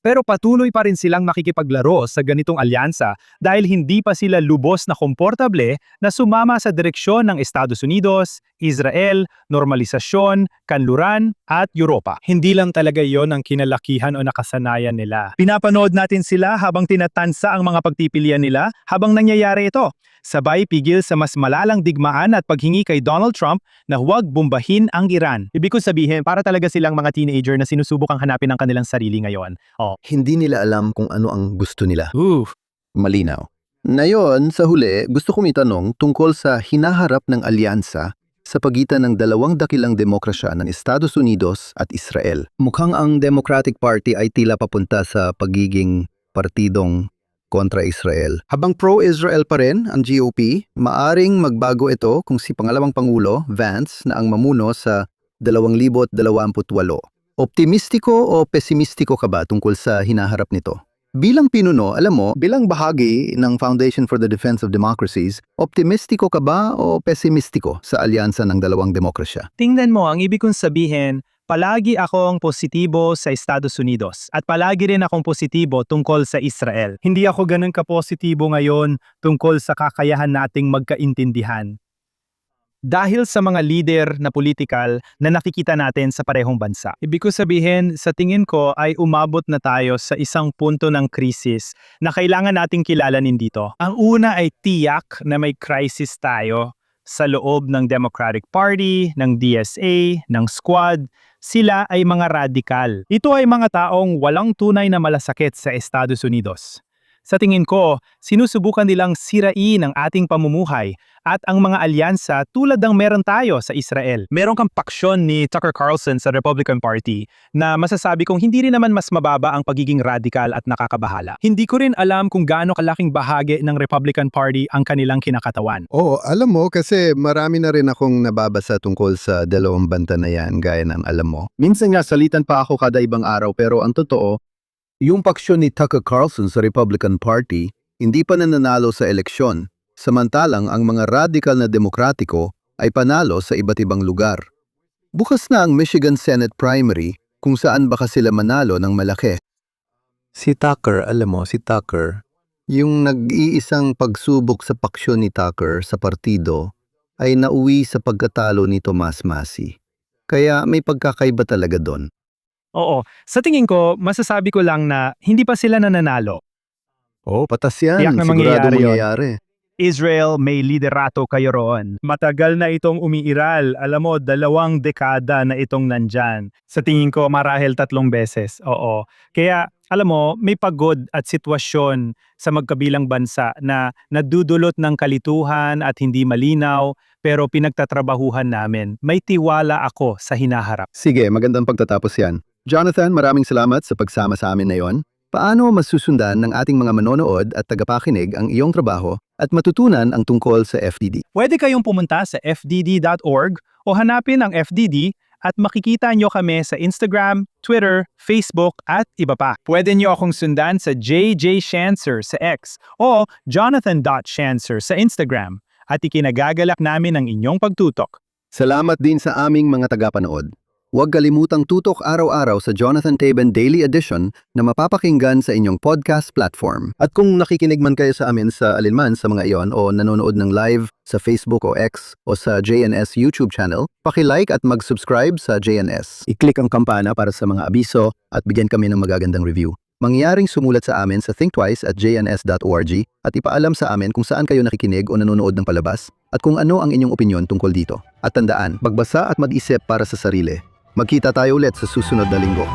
Pero patuloy pa rin silang makikipaglaro sa ganitong alyansa dahil hindi pa sila lubos na komportable na sumama sa direksyon ng Estados Unidos, Israel, normalisasyon, kanluran at Europa. Hindi lang talaga yon ang kinalakihan o nakasanayan nila. Pinapanood natin sila habang tinatansa ang mga pagpipilian nila habang nangyayari ito. Sabay pigil sa mas malalang digmaan at paghingi kay Donald Trump na huwag bombahin ang Iran. Ibig ko sabihin, para talaga silang mga teenager na sinusubukang hanapin ang kanilang sarili ngayon. Hindi nila alam kung ano ang gusto nila. Malinaw. Ngayon, sa huli, gusto kong itanong tungkol sa hinaharap ng alyansa sa pagitan ng dalawang dakilang demokrasya ng Estados Unidos at Israel. Mukhang ang Democratic Party ay tila papunta sa pagiging partidong kontra Israel. Habang pro-Israel pa rin ang GOP, maaring magbago ito kung si pangalawang Pangulo, Vance, na ang mamuno sa 2028. Optimistiko o pesimistiko ka ba tungkol sa hinaharap nito? Bilang pinuno, alam mo, bilang bahagi ng Foundation for the Defense of Democracies, optimistiko ka ba o pesimistiko sa alyansa ng dalawang demokrasya? Tingnan mo, ang ibig kong sabihin, palagi akong positibo sa Estados Unidos at palagi rin akong positibo tungkol sa Israel. Hindi ako ganun kapositibo ngayon tungkol sa kakayahan nating magkaintindihan. Dahil sa mga leader na politikal na nakikita natin sa parehong bansa. Ibig ko sabihin, sa tingin ko ay umabot na tayo sa isang punto ng krisis na kailangan nating kilalanin dito. Ang una ay tiyak na may crisis tayo sa loob ng Democratic Party, ng DSA, ng Squad. Sila ay mga radikal. Ito ay mga taong walang tunay na malasakit sa Estados Unidos. Sa tingin ko, sinusubukan nilang sirain ang ating pamumuhay at ang mga alyansa tulad ng meron tayo sa Israel. Meron kang paksyon ni Tucker Carlson sa Republican Party na masasabi kong hindi rin naman mas mababa ang pagiging radikal at nakakabahala. Hindi ko rin alam kung gaano kalaking bahagi ng Republican Party ang kanilang kinakatawan. Oo, alam mo kasi marami na rin akong nababasa tungkol sa dalawang banta na yan gaya ng alam mo. Minsan nga salitan pa ako kada ibang araw pero ang totoo, yung paksyon ni Tucker Carlson sa Republican Party hindi pa nananalo sa eleksyon, samantalang ang mga radikal na demokratiko ay panalo sa iba't ibang lugar. Bukas na ang Michigan Senate primary kung saan baka sila manalo ng malaki. Si Tucker, alam mo, si Tucker, yung nag-iisang pagsubok sa paksyon ni Tucker sa partido ay nauwi sa pagkatalo ni Tomas Massey. Kaya may pagkakaiba talaga doon. Oo, sa tingin ko, masasabi ko lang na hindi pa sila nananalo. Oh, patas yan. Tiyak na Sigurado mangyayari yun. mangyayari. Israel, may liderato kayo roon. Matagal na itong umiiral. Alam mo, 2 dekada na itong nandyan. Sa tingin ko, marahil 3 beses. Oo. Kaya, alam mo, may pagod at sitwasyon sa magkabilang bansa na nadudulot ng kalituhan at hindi malinaw, pero pinagtatrabahuhan namin. May tiwala ako sa hinaharap. Sige, magandang pagtatapos yan. Jonathan, maraming salamat sa pagsama sa amin ngayon. Paano masusundan ng ating mga manonood at tagapakinig ang iyong trabaho at matutunan ang tungkol sa FDD? Pwede kayong pumunta sa fdd.org o hanapin ang FDD at makikita nyo kami sa Instagram, Twitter, Facebook at iba pa. Pwede nyo akong sundan sa JJ Shancer sa X o jonathan.shancer sa Instagram at ikinagagalak namin ang inyong pagtutok. Salamat din sa aming mga tagapanood. Huwag kalimutang tutok araw-araw sa Jonathan Taben Daily Edition na mapapakinggan sa inyong podcast platform. At kung nakikinig man kayo sa amin sa alinman sa mga iyon o nanonood ng live sa Facebook o X o sa JNS YouTube channel, paki-like at mag-subscribe sa JNS. I-click ang kampana para sa mga abiso at bigyan kami ng magagandang review. Mangyaring sumulat sa amin sa thinktwice@jns.org at ipaalam sa amin kung saan kayo nakikinig o nanonood ng palabas at kung ano ang inyong opinyon tungkol dito. At tandaan, magbasa at mag-isip para sa sarili. Magkita tayo ulit sa susunod na linggo.